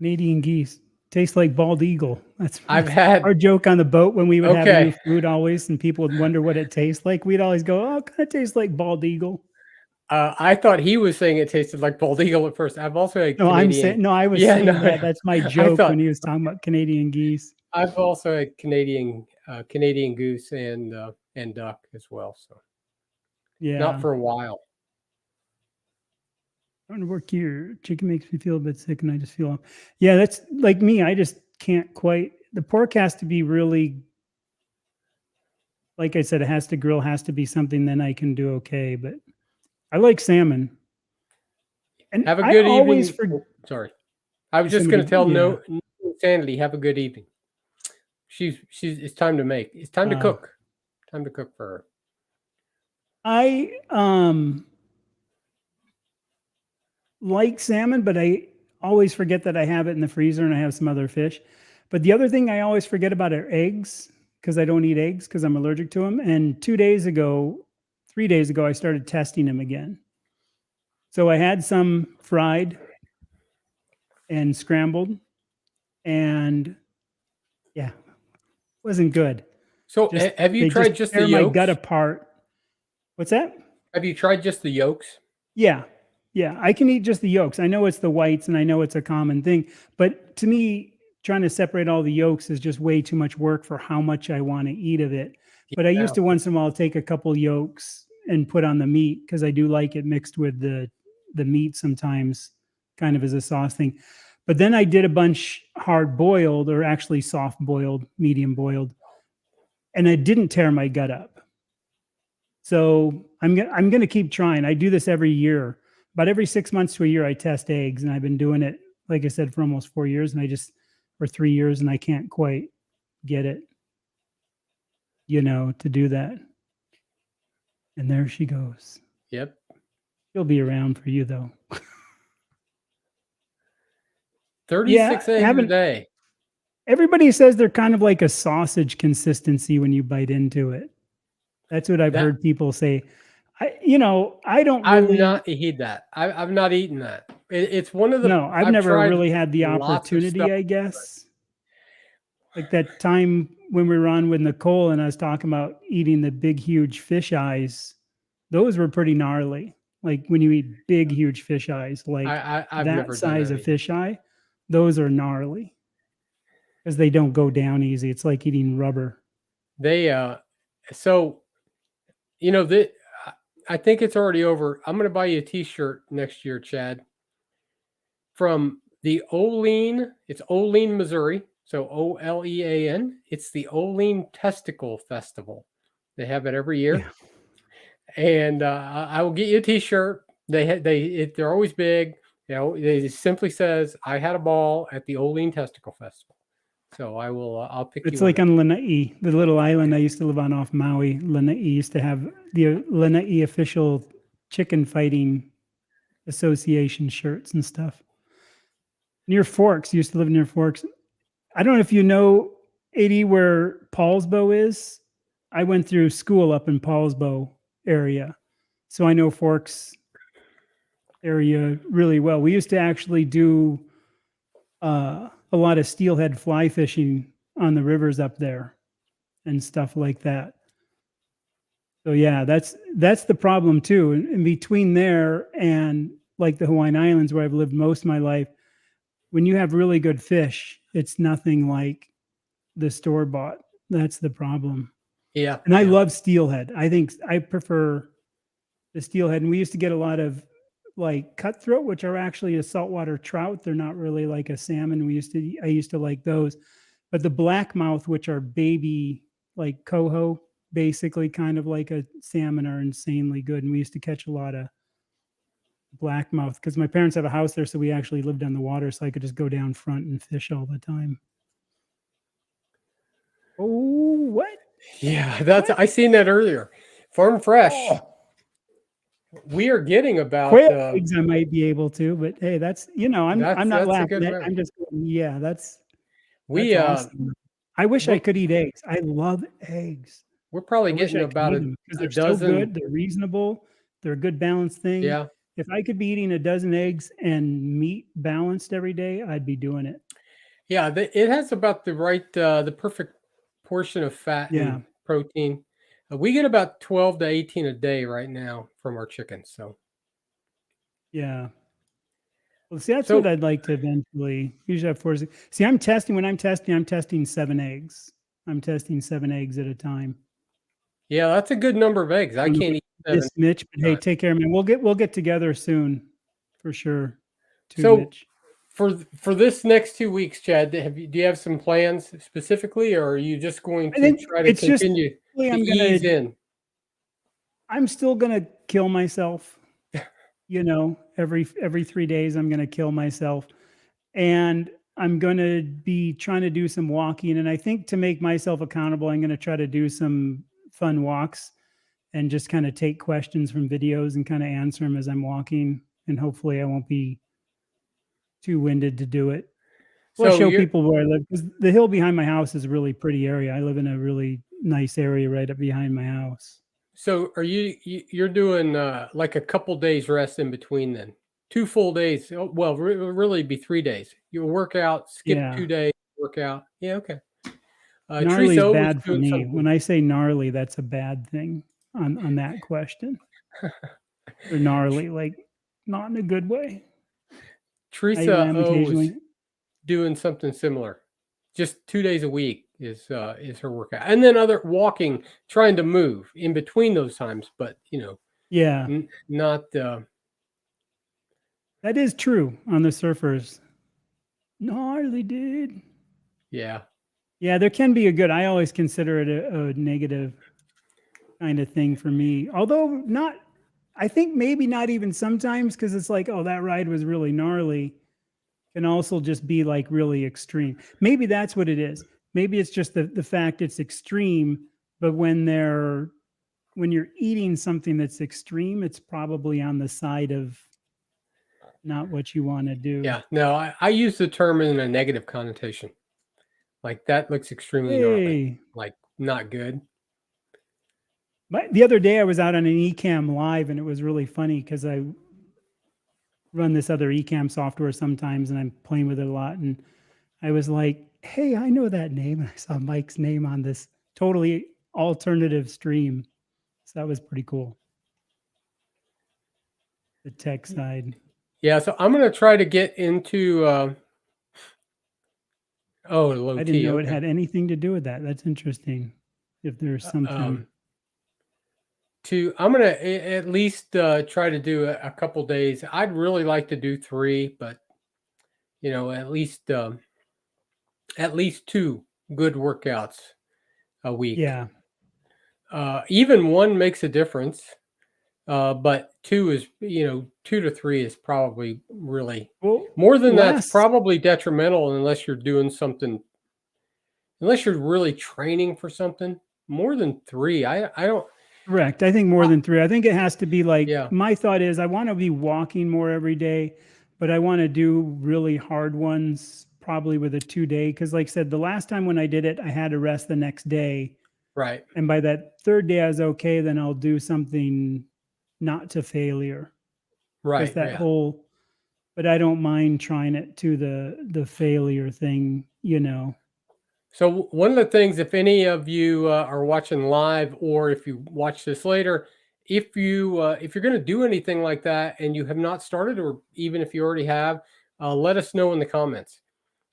Speaker 2: Canadian geese taste like bald eagle. That's
Speaker 1: I've had
Speaker 2: our joke on the boat when we would have new
Speaker 1: okay.
Speaker 2: food always, and people would wonder what it tastes like. We'd always go, "Oh, it kind of tastes like bald eagle."
Speaker 1: I thought he was saying it tasted like bald eagle at first. I've also had
Speaker 2: No, I'm
Speaker 1: Canadian.
Speaker 2: saying no. I was
Speaker 1: Yeah,
Speaker 2: saying
Speaker 1: no,
Speaker 2: that. That's my
Speaker 1: I
Speaker 2: joke
Speaker 1: thought
Speaker 2: when he was talking about Canadian geese.
Speaker 1: I've also had Canadian goose and duck as well. So not
Speaker 2: Yeah,
Speaker 1: for a while.
Speaker 2: trying to work here. Chicken makes me feel a bit sick, and I just feel off. Yeah, that's like me. I just can't quite. The pork has to be really, like I said, it has to grill, has to be something. Then I can do okay. But I like salmon, and
Speaker 1: Have a
Speaker 2: I
Speaker 1: good
Speaker 2: always
Speaker 1: evening.
Speaker 2: forget
Speaker 1: Oh, sorry, I was just going
Speaker 2: somebody.
Speaker 1: to tell
Speaker 2: Yeah.
Speaker 1: no Insanity. Have a good evening. She's. It's time to make. It's time to
Speaker 2: Uh,
Speaker 1: cook. Time to cook for her.
Speaker 2: I like salmon, but I always forget that I have it in the freezer and I have some other fish. But the other thing I always forget about are eggs because I don't eat eggs because I'm allergic to them. And 2 days ago, 3 days ago, I started testing them again. So I had some fried and scrambled, and yeah, wasn't good.
Speaker 1: So
Speaker 2: Just
Speaker 1: have you
Speaker 2: they just
Speaker 1: tried just the
Speaker 2: tear my gut
Speaker 1: yolks?
Speaker 2: apart. What's that?
Speaker 1: Have you tried just the yolks?
Speaker 2: Yeah. Yeah. I can eat just the yolks. I know it's the whites and I know it's a common thing, but to me, trying to separate all the yolks is just way too much work for how much I want to eat of it. But I
Speaker 1: Yeah.
Speaker 2: used to once in a while take a couple yolks and put on the meat because I do like it mixed with the meat sometimes, kind of as a sauce thing. But then I did a bunch hard boiled or actually soft boiled, medium boiled, and it didn't tear my gut up. So I'm gonna keep trying. I do this every year. About every 6 months to a year, I test eggs, and I've been doing it, like I said, for almost 4 years, and I just or 3 years, and I can't quite get it, to do that. And there she goes.
Speaker 1: Yep.
Speaker 2: She'll be around for you though. Yeah,
Speaker 1: 36 eggs a
Speaker 2: haven't
Speaker 1: day.
Speaker 2: everybody says they're kind of like a sausage consistency when you bite into it. That's what I've
Speaker 1: That
Speaker 2: heard people say. I don't
Speaker 1: I've
Speaker 2: really
Speaker 1: not eaten that. I've not eaten that. It's one of the
Speaker 2: no, I've
Speaker 1: I've
Speaker 2: never
Speaker 1: tried
Speaker 2: really had the
Speaker 1: lots of stuff.
Speaker 2: opportunity, I guess. Like that time when we were on with Nicole and I was talking about eating the big, huge fish eyes, those were pretty gnarly. Like when you eat big, huge fish eyes, like
Speaker 1: I've
Speaker 2: that
Speaker 1: never done
Speaker 2: size
Speaker 1: that
Speaker 2: of
Speaker 1: either.
Speaker 2: fish eye, those are gnarly because they don't go down easy. It's like eating rubber.
Speaker 1: They so you know that I think it's already over. I'm going to buy you a T-shirt next year, Chad, from the Olean. It's Olean, Missouri. So Olean. It's the Olean Testicle Festival. They have it every year,
Speaker 2: Yeah.
Speaker 1: and I will get you a T-shirt. They're always big. It simply says, "I had a ball at the Olean Testicle Festival." So I will. I'll pick
Speaker 2: It's
Speaker 1: you one
Speaker 2: like
Speaker 1: up.
Speaker 2: on Lanai, the little island I used to live on off Maui. Lanai used to have the Lanai official chicken fighting association shirts and stuff. Near Forks, used to live near Forks. I don't know if you know 80 where Paulsbo is. I went through school up in Paulsbo area. So I know Forks area really well. We used to actually do a lot of steelhead fly fishing on the rivers up there and stuff like that. So yeah, that's the problem too. In between there and like the Hawaiian Islands where I've lived most of my life, when you have really good fish, it's nothing like the store bought. That's the problem.
Speaker 1: Yeah,
Speaker 2: And I
Speaker 1: yeah.
Speaker 2: love steelhead. I think I prefer the steelhead. And we used to get a lot of like cutthroat, which are actually a saltwater trout. They're not really like a salmon. I used to like those. But the blackmouth, which are baby like coho, basically kind of like a salmon, are insanely good. And we used to catch a lot of blackmouth because my parents have a house there, so we actually lived on the water, so I could just go down front and fish all the time. Oh, what?
Speaker 1: Yeah, that's
Speaker 2: What?
Speaker 1: I seen that earlier. Farm Fresh.
Speaker 2: Oh,
Speaker 1: We are getting about
Speaker 2: quail eggs I might be able to, but hey, that's I'm not
Speaker 1: that's a
Speaker 2: laughing
Speaker 1: good
Speaker 2: at.
Speaker 1: way.
Speaker 2: I'm just going, yeah, that's
Speaker 1: We
Speaker 2: awesome. I wish I
Speaker 1: we're
Speaker 2: could eat eggs. I love eggs.
Speaker 1: we're probably
Speaker 2: I wish
Speaker 1: getting
Speaker 2: I could
Speaker 1: about
Speaker 2: eat them because
Speaker 1: a
Speaker 2: they're so
Speaker 1: dozen.
Speaker 2: good. They're reasonable. They're a good balanced thing.
Speaker 1: Yeah,
Speaker 2: If I could be eating a dozen eggs and meat balanced every day, I'd be doing it.
Speaker 1: Yeah, it has about the perfect portion of fat
Speaker 2: Yeah.
Speaker 1: and protein. We get about 12 to 18 a day right now from our chickens.
Speaker 2: Yeah. Well, see, that's what
Speaker 1: So
Speaker 2: I'd like to eventually usually have four. See, I'm testing when I'm testing 7 eggs. I'm testing 7 eggs at a time.
Speaker 1: yeah, that's a good number of eggs.
Speaker 2: I
Speaker 1: I
Speaker 2: don't know
Speaker 1: can't
Speaker 2: if
Speaker 1: eat
Speaker 2: you
Speaker 1: seven.
Speaker 2: miss Mitch, but hey,
Speaker 1: Time.
Speaker 2: take care, man. We'll get together soon for sure. Too,
Speaker 1: So
Speaker 2: Mitch.
Speaker 1: for this next 2 weeks, Chad, do you have some plans specifically, or are you just going
Speaker 2: I
Speaker 1: to
Speaker 2: think
Speaker 1: try to
Speaker 2: it's just
Speaker 1: continue to
Speaker 2: I'm gonna
Speaker 1: ease in?
Speaker 2: I'm still gonna kill myself. Every 3 days I'm gonna kill myself. And I'm going to be trying to do some walking. And I think to make myself accountable, I'm going to try to do some fun walks and just kind of take questions from videos and kind of answer them as I'm walking. And hopefully, I won't be too winded to do it. Well,
Speaker 1: So
Speaker 2: show
Speaker 1: you're
Speaker 2: people where I live because the hill behind my house is a really pretty area. I live in a really nice area right up behind my house.
Speaker 1: so are you're doing like a couple days rest in between then? 2 full days. Oh, well, really be 3 days. You'll work out, skip
Speaker 2: Yeah.
Speaker 1: 2 days, work out. Yeah, okay.
Speaker 2: Gnarly is
Speaker 1: Teresa was
Speaker 2: bad for
Speaker 1: doing
Speaker 2: me.
Speaker 1: something.
Speaker 2: When I say gnarly, that's a bad thing on that question. Or gnarly, like not in a good way. I
Speaker 1: Teresa
Speaker 2: am
Speaker 1: O was
Speaker 2: occasionally.
Speaker 1: doing something similar. Just 2 days a week is her workout, and then other walking, trying to move in between those times, but
Speaker 2: Yeah,
Speaker 1: not.
Speaker 2: that is true on the surfers. Gnarly, dude.
Speaker 1: Yeah,
Speaker 2: Yeah, there can be a good. I always consider it a negative kind of thing for me. Although not, I think maybe not even sometimes because it's like, oh, that ride was really gnarly. Can also just be like really extreme. Maybe that's what it is. Maybe it's just the fact it's extreme, but when you're eating something that's extreme, it's probably on the side of not what you want to do.
Speaker 1: yeah. No, I use the term in a negative connotation. Like that looks extremely gnarly.
Speaker 2: Hey,
Speaker 1: Like not good.
Speaker 2: but the other day I was out on an Ecamm live and it was really funny because I run this other Ecamm software sometimes and I'm playing with it a lot. And I was like, hey, I know that name. And I saw Mike's name on this totally alternative stream. So that was pretty cool. The tech side.
Speaker 1: Yeah, so I'm gonna try to get into. Oh, low
Speaker 2: I didn't
Speaker 1: T.
Speaker 2: know it
Speaker 1: Okay.
Speaker 2: had anything to do with that. That's interesting. If there's something.
Speaker 1: I'm gonna at least try to do a couple days. I'd really like to do 3, but at least 2 good workouts a week.
Speaker 2: Yeah.
Speaker 1: Even one makes a difference, but 2 to 3 is probably really
Speaker 2: Well,
Speaker 1: more than that's
Speaker 2: last
Speaker 1: probably detrimental unless you're doing something, unless you're really training for something. More than 3, I don't.
Speaker 2: Correct. I think more
Speaker 1: Uh,
Speaker 2: than three. I think it has to be like
Speaker 1: yeah,
Speaker 2: my thought is I want to be walking more every day, but I want to do really hard ones probably with a 2 day. Cause like I said, the last time when I did it, I had to rest the next day.
Speaker 1: right,
Speaker 2: And by that third day, I was okay. Then I'll do something not to failure. Cause
Speaker 1: right,
Speaker 2: that
Speaker 1: yeah.
Speaker 2: whole, but I don't mind trying it to the failure thing.
Speaker 1: So one of the things, if any of you are watching live, or if you watch this later, if you're going to do anything like that and you have not started, or even if you already have, let us know in the comments.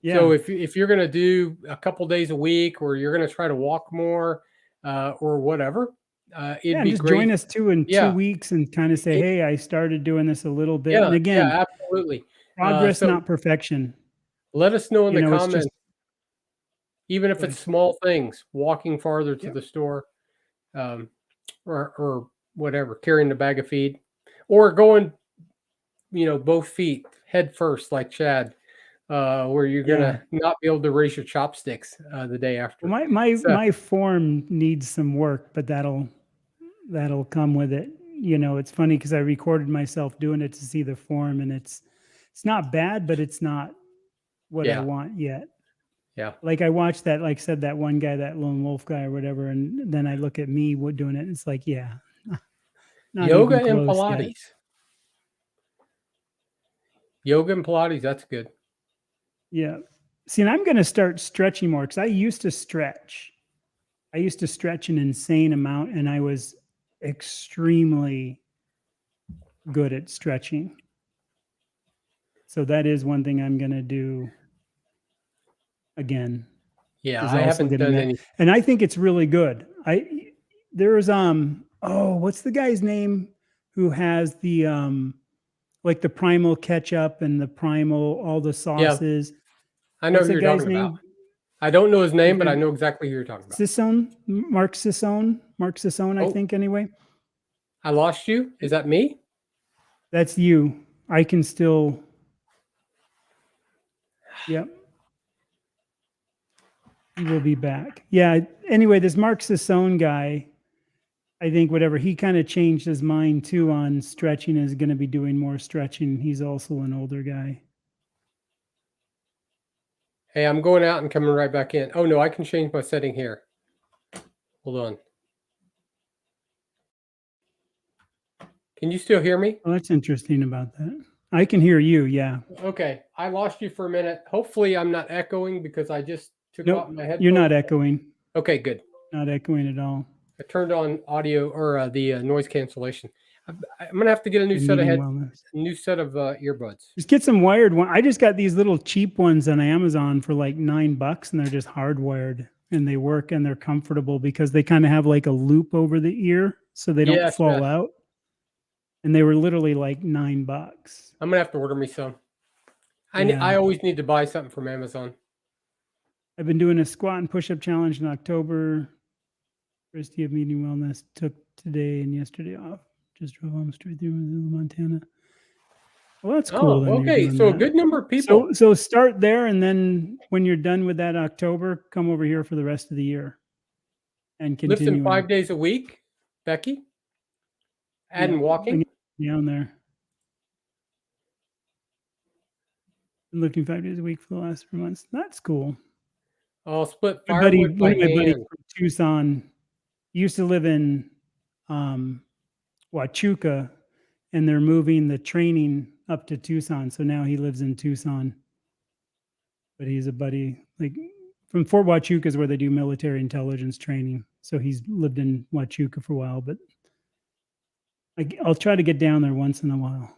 Speaker 1: So
Speaker 2: Yeah.
Speaker 1: if you're going to do a couple days a week, or you're going to try to walk more, or whatever,
Speaker 2: Yeah.
Speaker 1: it'd
Speaker 2: And
Speaker 1: be
Speaker 2: just join
Speaker 1: great.
Speaker 2: us too in two
Speaker 1: Yeah,
Speaker 2: weeks and kind of say,
Speaker 1: it-
Speaker 2: hey, I started doing this a little bit. And
Speaker 1: yeah,
Speaker 2: again,
Speaker 1: yeah, absolutely.
Speaker 2: progress,
Speaker 1: So
Speaker 2: not perfection.
Speaker 1: let us know in the
Speaker 2: It's just
Speaker 1: comments, even if it's
Speaker 2: good.
Speaker 1: small things, walking farther to
Speaker 2: Yep.
Speaker 1: the store. Um, or whatever, carrying the bag of feed, or going, both feet head first like Chad, where you're
Speaker 2: Yeah.
Speaker 1: gonna not be able to raise your chopsticks the day
Speaker 2: Well,
Speaker 1: after. So
Speaker 2: my form needs some work, but that'll come with it. It's funny because I recorded myself doing it to see the form, and it's not bad, but it's not what I
Speaker 1: yeah,
Speaker 2: want yet.
Speaker 1: yeah,
Speaker 2: Like I watched that, like said that one guy, that lone wolf guy or whatever, and then I look at me doing it, and it's like, yeah, not
Speaker 1: yoga
Speaker 2: even
Speaker 1: and
Speaker 2: close yet.
Speaker 1: Pilates. Yoga and Pilates, that's good.
Speaker 2: Yeah. See, and I'm going to start stretching more because I used to stretch. I used to stretch an insane amount and I was extremely good at stretching. So that is one thing I'm going to do again.
Speaker 1: Yeah,
Speaker 2: Is
Speaker 1: I
Speaker 2: also
Speaker 1: haven't
Speaker 2: getting
Speaker 1: done
Speaker 2: that.
Speaker 1: any.
Speaker 2: And I think it's really good. There's what's the guy's name who has the like the primal ketchup and the primal all the
Speaker 1: Yeah,
Speaker 2: sauces.
Speaker 1: I know
Speaker 2: What's
Speaker 1: who
Speaker 2: the
Speaker 1: you're
Speaker 2: guy's
Speaker 1: talking about.
Speaker 2: name?
Speaker 1: I don't know his
Speaker 2: He's
Speaker 1: name, but I
Speaker 2: good.
Speaker 1: know exactly who you're talking about.
Speaker 2: Mark Sissone, I
Speaker 1: Oh,
Speaker 2: think anyway.
Speaker 1: I lost you. Is that me?
Speaker 2: That's you. I can still. Yep. He will be back. Yeah. Anyway, this Mark Sissone guy, I think whatever, he kind of changed his mind too on stretching, is going to be doing more stretching. He's also an older guy.
Speaker 1: Hey, I'm going out and coming right back in. Oh, no, I can change my setting here. Hold on. Can you still hear me?
Speaker 2: Well, that's interesting about that. I can hear you. Yeah.
Speaker 1: Okay. I lost you for a minute. Hopefully, I'm not echoing because I just took
Speaker 2: Nope.
Speaker 1: out my
Speaker 2: You're not
Speaker 1: headphones.
Speaker 2: Okay.
Speaker 1: Okay, good.
Speaker 2: Not echoing at all.
Speaker 1: I turned on audio or the noise cancellation. I'm gonna have to get a new
Speaker 2: Good
Speaker 1: set of
Speaker 2: meeting wellness.
Speaker 1: earbuds.
Speaker 2: Just get some wired one. I just got these little cheap ones on Amazon for like $9 and they're just hardwired and they work and they're comfortable because they kind of have like a loop over the ear so they don't
Speaker 1: Yes,
Speaker 2: fall
Speaker 1: yes.
Speaker 2: out. And they were literally like $9.
Speaker 1: I'm gonna have to order me some.
Speaker 2: Yeah.
Speaker 1: I always need to buy something from Amazon.
Speaker 2: I've been doing a squat and push-up challenge in October. First day of meeting wellness. Took today and yesterday off. Just drove home straight through Montana. Well, that's cool.
Speaker 1: Oh,
Speaker 2: Then you're
Speaker 1: okay.
Speaker 2: doing
Speaker 1: So a
Speaker 2: that.
Speaker 1: good number of people.
Speaker 2: So start there, and then when you're done with that October, come over here for the rest of the year, and
Speaker 1: Lifting
Speaker 2: continue
Speaker 1: 5 days a week, Becky. Adding walking.
Speaker 2: down there. Been lifting 5 days a week for the last 3 months. That's cool.
Speaker 1: I'll split
Speaker 2: My buddy,
Speaker 1: firewood
Speaker 2: one
Speaker 1: by
Speaker 2: of my buddies
Speaker 1: hand.
Speaker 2: from Tucson used to live in Huachuca, and they're moving the training up to Tucson. So now he lives in Tucson. But he's a buddy, like from Fort Huachuca is where they do military intelligence training. So he's lived in Huachuca for a while, but I'll try to get down there once in a while.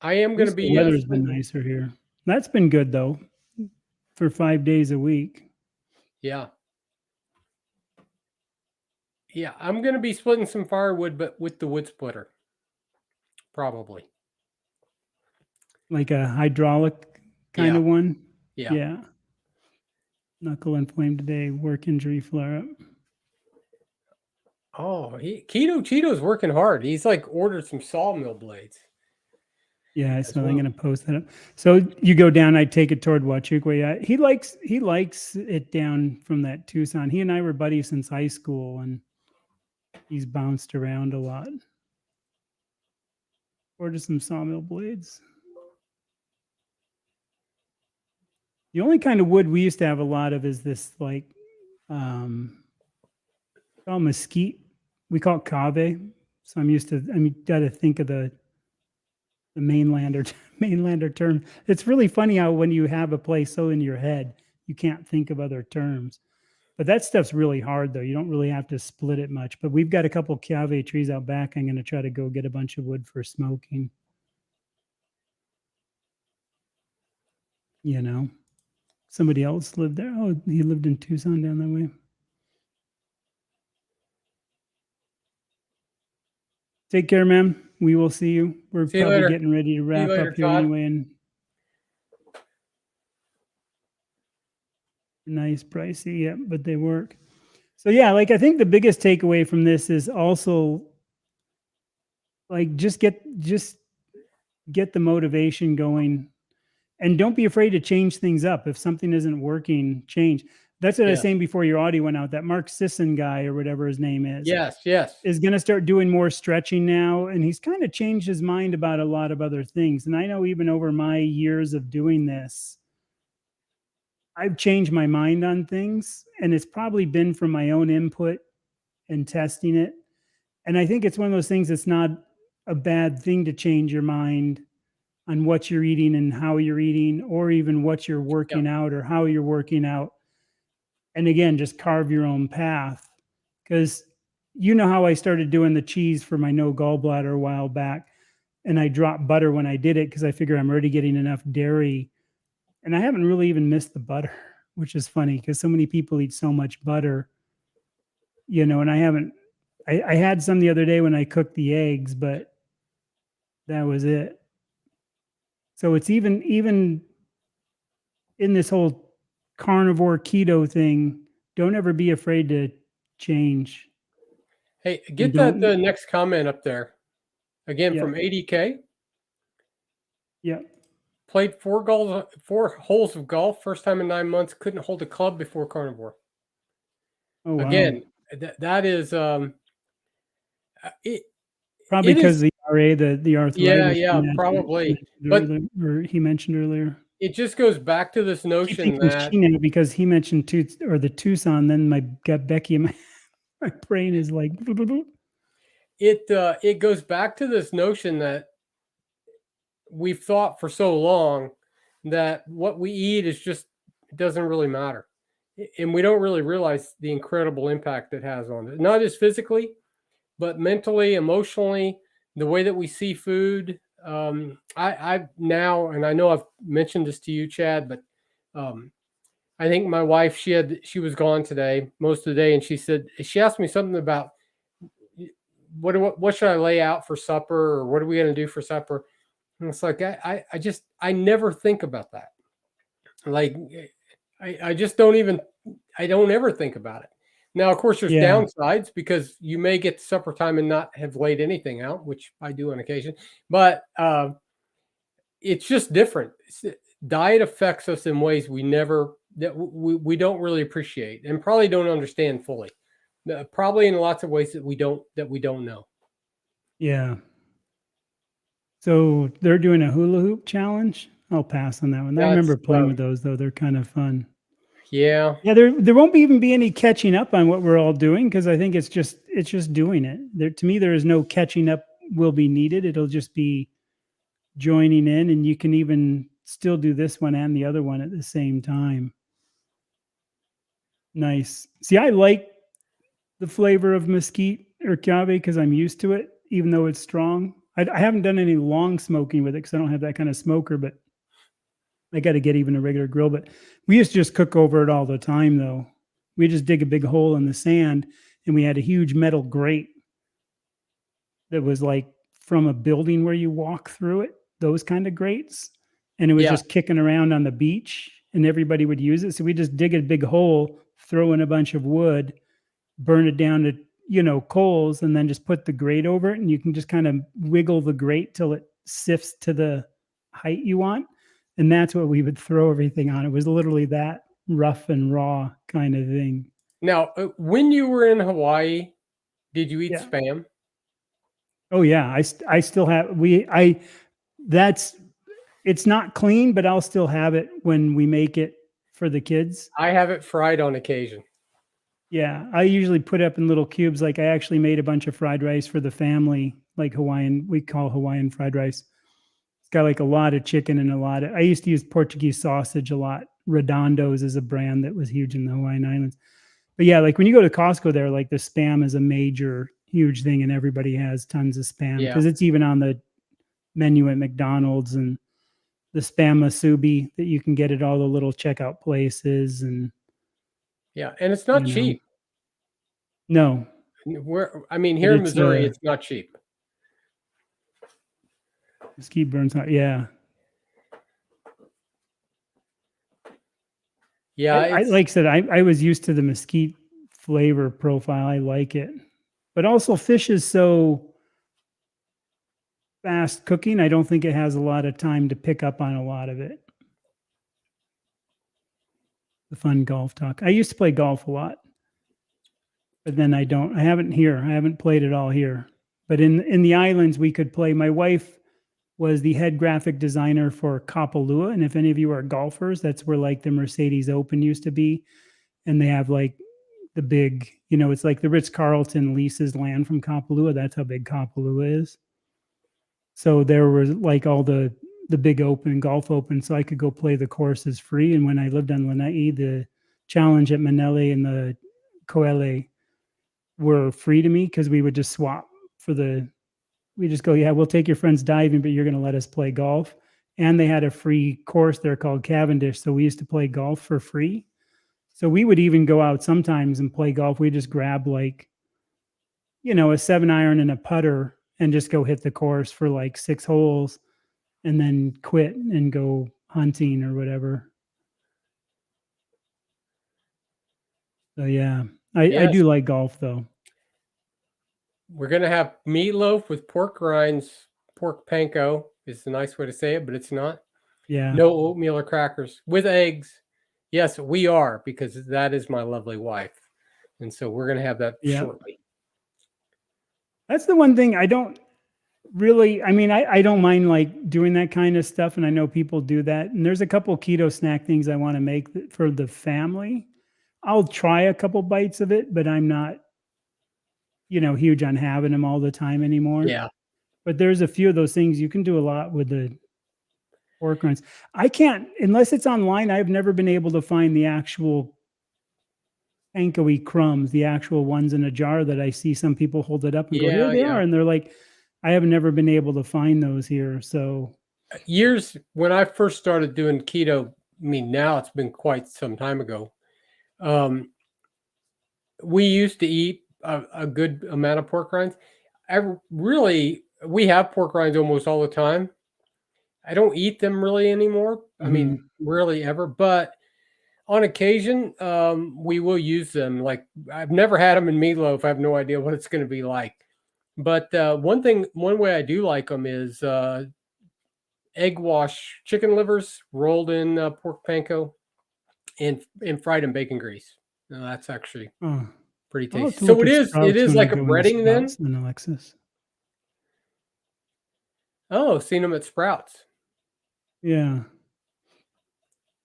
Speaker 1: I am going to
Speaker 2: The
Speaker 1: be
Speaker 2: weather's been nicer here. That's been good though, for 5 days a week.
Speaker 1: Yeah. Yeah, I'm going to be splitting some firewood, but with the wood splitter. Probably.
Speaker 2: Like a hydraulic kind
Speaker 1: Yeah.
Speaker 2: of one.
Speaker 1: Yeah.
Speaker 2: Yeah. Knuckle inflamed today, work injury flare up.
Speaker 1: Oh, Keto Cheeto's working hard. He's like ordered some sawmill blades.
Speaker 2: Yeah, so I'm gonna post that up. So you go down, I take it toward Huachuca. Yeah, he likes it down from that Tucson. He and I were buddies since high school, and he's bounced around a lot. Ordered some sawmill blades. The only kind of wood we used to have a lot of is this like called mesquite. We call it cave. So got to think of the mainlander term. It's really funny how when you have a place so in your head, you can't think of other terms. But that stuff's really hard though. You don't really have to split it much. But we've got a couple cave trees out back. I'm going to try to go get a bunch of wood for smoking. You know, somebody else lived there. Oh, he lived in Tucson down that way. Take care, man. We will see you. We're
Speaker 1: See you
Speaker 2: probably
Speaker 1: later.
Speaker 2: getting ready to wrap
Speaker 1: later,
Speaker 2: up here
Speaker 1: Todd.
Speaker 2: anyway. And nice, pricey, yeah, but they work. So yeah, like I think the biggest takeaway from this is also like just get the motivation going, and don't be afraid to change things up. If something isn't working, change. That's what I was saying before your audio went out. That Mark Sisson guy or whatever his name is.
Speaker 1: Yes.
Speaker 2: Is going to start doing more stretching now. And he's kind of changed his mind about a lot of other things. And I know even over my years of doing this, I've changed my mind on things. And it's probably been from my own input and testing it. And I think it's one of those things that's not a bad thing to change your mind on what you're eating and how you're eating, or even what you're
Speaker 1: Yeah.
Speaker 2: working out or how you're working out. And again, just carve your own path. Because you know how I started doing the cheese for my no gallbladder a while back, and I dropped butter when I did it because I figure I'm already getting enough dairy, and I haven't really even missed the butter, which is funny because so many people eat so much butter, and I haven't. I had some the other day when I cooked the eggs, but that was it. So it's even in this whole carnivore keto thing, don't ever be afraid to change,
Speaker 1: Hey,
Speaker 2: and
Speaker 1: get that
Speaker 2: don't.
Speaker 1: the next comment up there again
Speaker 2: Yeah,
Speaker 1: from 80K.
Speaker 2: yeah.
Speaker 1: Played 4 holes of golf. First time in 9 months. Couldn't hold a club before carnivore.
Speaker 2: Oh wow.
Speaker 1: Again, that is it.
Speaker 2: Probably
Speaker 1: It
Speaker 2: because
Speaker 1: is.
Speaker 2: the RA, the
Speaker 1: Yeah,
Speaker 2: arthritis
Speaker 1: yeah, probably. But
Speaker 2: he mentioned earlier.
Speaker 1: it just goes back to this
Speaker 2: I keep
Speaker 1: notion
Speaker 2: thinking
Speaker 1: that
Speaker 2: she now because he mentioned the Tucson. Then my got Becky in my brain is like,
Speaker 1: it goes back to this notion that we've thought for so long that what we eat is just it doesn't really matter. And we don't really realize the incredible impact it has on it. Not just physically, but mentally, emotionally, the way that we see food. I now, and I know I've mentioned this to you, Chad, but um, I think my wife, she was gone today most of the day, and she asked me something about what should I lay out for supper, or what are we going to do for supper? And it's like I never think about that. Like I just don't even I don't ever think about it. Now, of course, there's
Speaker 2: yeah,
Speaker 1: downsides because you may get to supper time and not have laid anything out, which I do on occasion. But it's just different. Diet affects us in ways we don't really appreciate and probably don't understand fully. Probably in lots of ways that we don't know.
Speaker 2: yeah. So they're doing a hula hoop challenge. I'll pass on that one. I
Speaker 1: That's
Speaker 2: remember playing with those though. They're kind of fun.
Speaker 1: yeah.
Speaker 2: Yeah, there won't even be any catching up on what we're all doing because I think it's just doing it. There to me, there is no catching up will be needed. It'll just be joining in, and you can even still do this one and the other one at the same time. Nice. See, I like the flavor of mesquite or cave because I'm used to it, even though it's strong. I haven't done any long smoking with it because I don't have that kind of smoker, but I got to get even a regular grill. But we used to just cook over it all the time, though. We just dig a big hole in the sand, and we had a huge metal grate that was like from a building where you walk through it, those kind of grates. And it was
Speaker 1: Yeah.
Speaker 2: just kicking around on the beach, and everybody would use it. So we just dig a big hole, throw in a bunch of wood, burn it down to coals, and then just put the grate over it, and you can just kind of wiggle the grate till it sifts to the height you want, and that's what we would throw everything on. It was literally that rough and raw kind of thing.
Speaker 1: Now, when you were in Hawaii, did you eat
Speaker 2: Yeah.
Speaker 1: spam?
Speaker 2: Oh yeah, I still have we I that's it's not clean, but I'll still have it when we make it for the kids.
Speaker 1: I have it fried on occasion.
Speaker 2: Yeah, I usually put up in little cubes. Like I actually made a bunch of fried rice for the family, like Hawaiian. We call Hawaiian fried rice. It's got like a lot of chicken and a lot of. I used to use Portuguese sausage a lot. Redondo's is a brand that was huge in the Hawaiian Islands. But yeah, like when you go to Costco, there, like the spam is a major, huge thing, and everybody has tons of spam
Speaker 1: Yeah.
Speaker 2: because it's even on the menu at McDonald's, and the spam masubi that you can get at all the little checkout places, and
Speaker 1: Yeah, and it's not
Speaker 2: you know,
Speaker 1: cheap.
Speaker 2: no,
Speaker 1: I mean,
Speaker 2: but
Speaker 1: here in
Speaker 2: it's
Speaker 1: Missouri, it's not cheap.
Speaker 2: mesquite burns hot. Yeah,
Speaker 1: Yeah,
Speaker 2: I
Speaker 1: it's
Speaker 2: like I said, I was used to the mesquite flavor profile. I like it, but also fish is so fast cooking. I don't think it has a lot of time to pick up on a lot of it. The fun golf talk. I used to play golf a lot, but then I don't. I haven't here. I haven't played it all here. But in the islands, we could play. My wife was the head graphic designer for Kapalua, and if any of you are golfers, that's where like the Mercedes Open used to be, and they have like the big, it's like the Ritz Carlton leases land from Kapalua. That's how big Kapalua is. So there was like all the the big open, golf open, so I could go play the courses free. And when I lived on Lanai, the challenge at Manele and the Coele were free to me because we would just swap for the, we just go, yeah, we'll take your friends diving, but you're going to let us play golf. And they had a free course there called Cavendish. So we used to play golf for free. So we would even go out sometimes and play golf. We just grab like, you know, a 7-iron and a putter and just go hit the course for like 6 holes and then quit and go hunting or whatever. So yeah, I
Speaker 1: Yes,
Speaker 2: do like golf though.
Speaker 1: we're gonna have meatloaf with pork rinds, pork panko is the nice way to say it, but it's not.
Speaker 2: Yeah.
Speaker 1: No oatmeal or crackers with eggs. Yes, we are, because that is my lovely wife, and so we're gonna have that
Speaker 2: Yeah.
Speaker 1: shortly.
Speaker 2: That's the one thing I don't really, I mean, I don't mind like doing that kind of stuff. And I know people do that. And there's a couple keto snack things I want to make for the family. I'll try a couple bites of it, but I'm not, you know, huge on having them all the time anymore.
Speaker 1: Yeah,
Speaker 2: But there's a few of those things you can do a lot with the pork rinds. I can't, unless it's online, I've never been able to find the actual panko-y crumbs, the actual ones in a jar that I see some people hold it up and go, here
Speaker 1: yeah,
Speaker 2: they
Speaker 1: yeah.
Speaker 2: are. And they're like, I have never been able to find those here. So
Speaker 1: Years when I first started doing keto, I mean, now it's been quite some time ago. Um, we used to eat a good amount of pork rinds. We have pork rinds almost all the time. I don't eat them really anymore. I mean, rarely ever, but on occasion, we will use them. Like, I've never had them in meatloaf. I have no idea what it's going to be like. But one way I do like them is egg wash chicken livers rolled in pork panko and fried in bacon grease. Now, that's actually
Speaker 2: oh,
Speaker 1: pretty
Speaker 2: I'll have
Speaker 1: tasty.
Speaker 2: to
Speaker 1: So
Speaker 2: look
Speaker 1: it
Speaker 2: at
Speaker 1: is. It
Speaker 2: Sprouts
Speaker 1: is
Speaker 2: when I
Speaker 1: like a
Speaker 2: go into
Speaker 1: breading then.
Speaker 2: Sprouts then, Alexis.
Speaker 1: Oh, seen them at Sprouts.
Speaker 2: Yeah.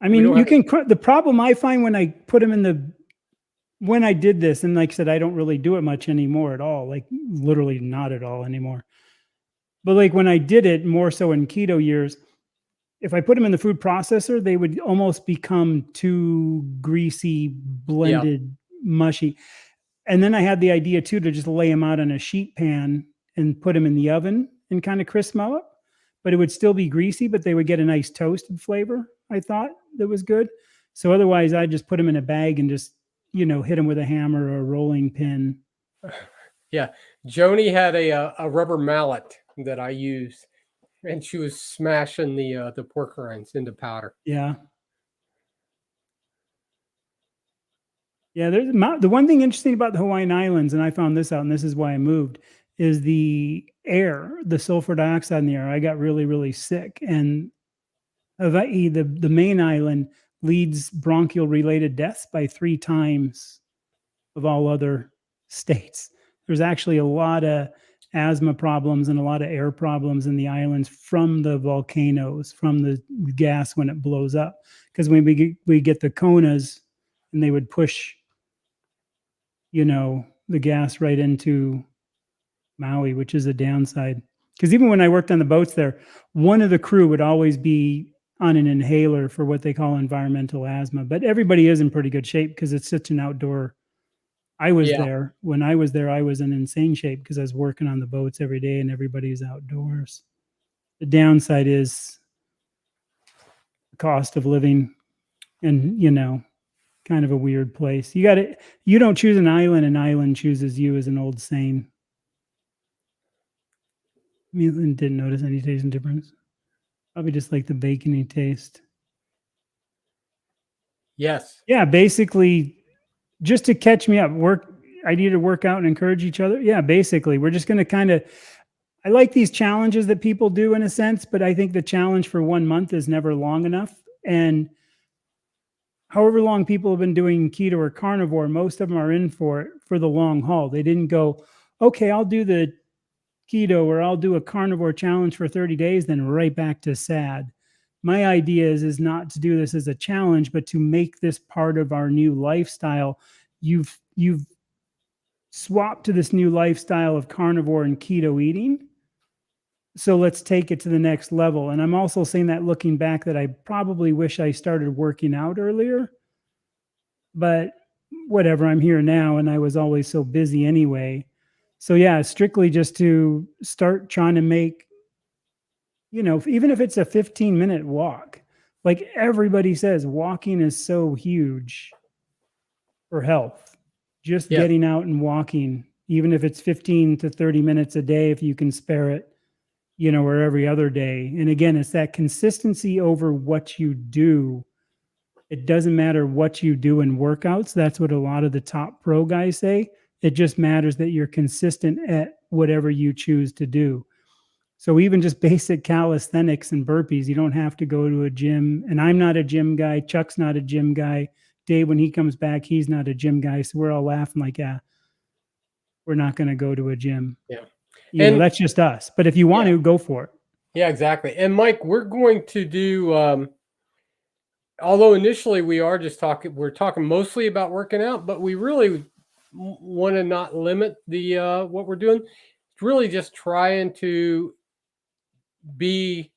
Speaker 2: I
Speaker 1: We
Speaker 2: mean,
Speaker 1: don't
Speaker 2: you
Speaker 1: have it.
Speaker 2: can, the problem I find when I put them in the, when I did this, and like I said, I don't really do it much anymore at all, like literally not at all anymore. But like when I did it more so in keto years, if I put them in the food processor, they would almost become too greasy,
Speaker 1: Yeah.
Speaker 2: blended, mushy. And then I had the idea too to just lay them out on a sheet pan and put them in the oven and kind of crisp them up. But it would still be greasy, but they would get a nice toasted flavor. I thought that was good. So otherwise, I just put them in a bag and just, you know, hit them with a hammer or a rolling pin.
Speaker 1: Yeah. Joni had a rubber mallet that I used, and she was smashing the pork rinds into powder.
Speaker 2: Yeah. Yeah, there's the one thing interesting about the Hawaiian Islands, and I found this out, and this is why I moved, is the air, the sulfur dioxide in the air. I got really, really sick, and Hawaii, the main island, leads bronchial related deaths by 3 times of all other states. There's actually a lot of asthma problems and a lot of air problems in the islands from the volcanoes, from the gas when it blows up. Because when we get the Konas, and they would push, you know, the gas right into Maui, which is a downside. Because even when I worked on the boats there, one of the crew would always be on an inhaler for what they call environmental asthma. But everybody is in pretty good shape because it's such an outdoor. I was
Speaker 1: Yeah.
Speaker 2: there. When I was there, I was in insane shape because I was working on the boats every day and everybody's outdoors. The downside is the cost of living and, you know, kind of a weird place. You don't choose an island chooses you, as an old saying. Maitland didn't notice any taste difference. Probably just like the bacony taste.
Speaker 1: Yes.
Speaker 2: Yeah, basically, just to catch me up, I need to work out and encourage each other. Yeah, basically, we're just going to kind of. I like these challenges that people do in a sense, but I think the challenge for 1 month is never long enough. And however long people have been doing keto or carnivore, most of them are in for it for the long haul. They didn't go, okay, I'll do the keto or I'll do a carnivore challenge for 30 days, then right back to SAD. My idea is not to do this as a challenge, but to make this part of our new lifestyle. You've swapped to this new lifestyle of carnivore and keto eating. So let's take it to the next level. And I'm also saying that looking back that I probably wish I started working out earlier, but whatever, I'm here now and I was always so busy anyway. So yeah, strictly just to start trying to make, even if it's a 15-minute walk, like everybody says, walking is so huge for health. Just
Speaker 1: Yes.
Speaker 2: getting out and walking, even if it's 15 to 30 minutes a day, if you can spare it, or every other day. And again, it's that consistency over what you do. It doesn't matter what you do in workouts. That's what a lot of the top pro guys say. It just matters that you're consistent at whatever you choose to do. So even just basic calisthenics and burpees, you don't have to go to a gym. And I'm not a gym guy. Chuck's not a gym guy. Dave, when he comes back, he's not a gym guy. So we're all laughing like, yeah, we're not going to go to a gym.
Speaker 1: Yeah.
Speaker 2: That's just us. But if you want to, go for it.
Speaker 1: Yeah, exactly. And Mike, we're going to do, although initially we're talking mostly about working out, but we really want to not limit the what we're doing. It's really just trying to be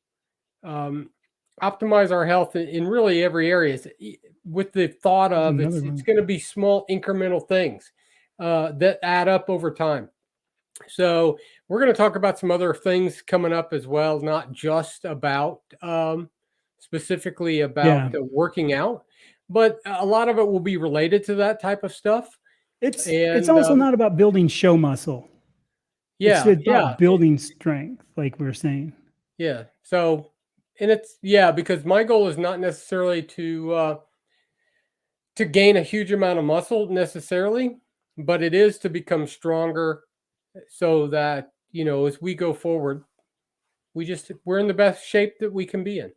Speaker 1: optimize our health in really every area, with the thought of it's going to be small incremental things that add up over time. So we're going to talk about some other things coming up as well, not just about specifically about working out, but a lot of it will be related to that type of stuff.
Speaker 2: It's also not about building show muscle.
Speaker 1: Yeah,
Speaker 2: it's about building strength, like we're saying.
Speaker 1: Yeah. So, and it's because my goal is not necessarily to gain a huge amount of muscle necessarily, but it is to become stronger, so that as we go forward, we're in the best shape that we can be in.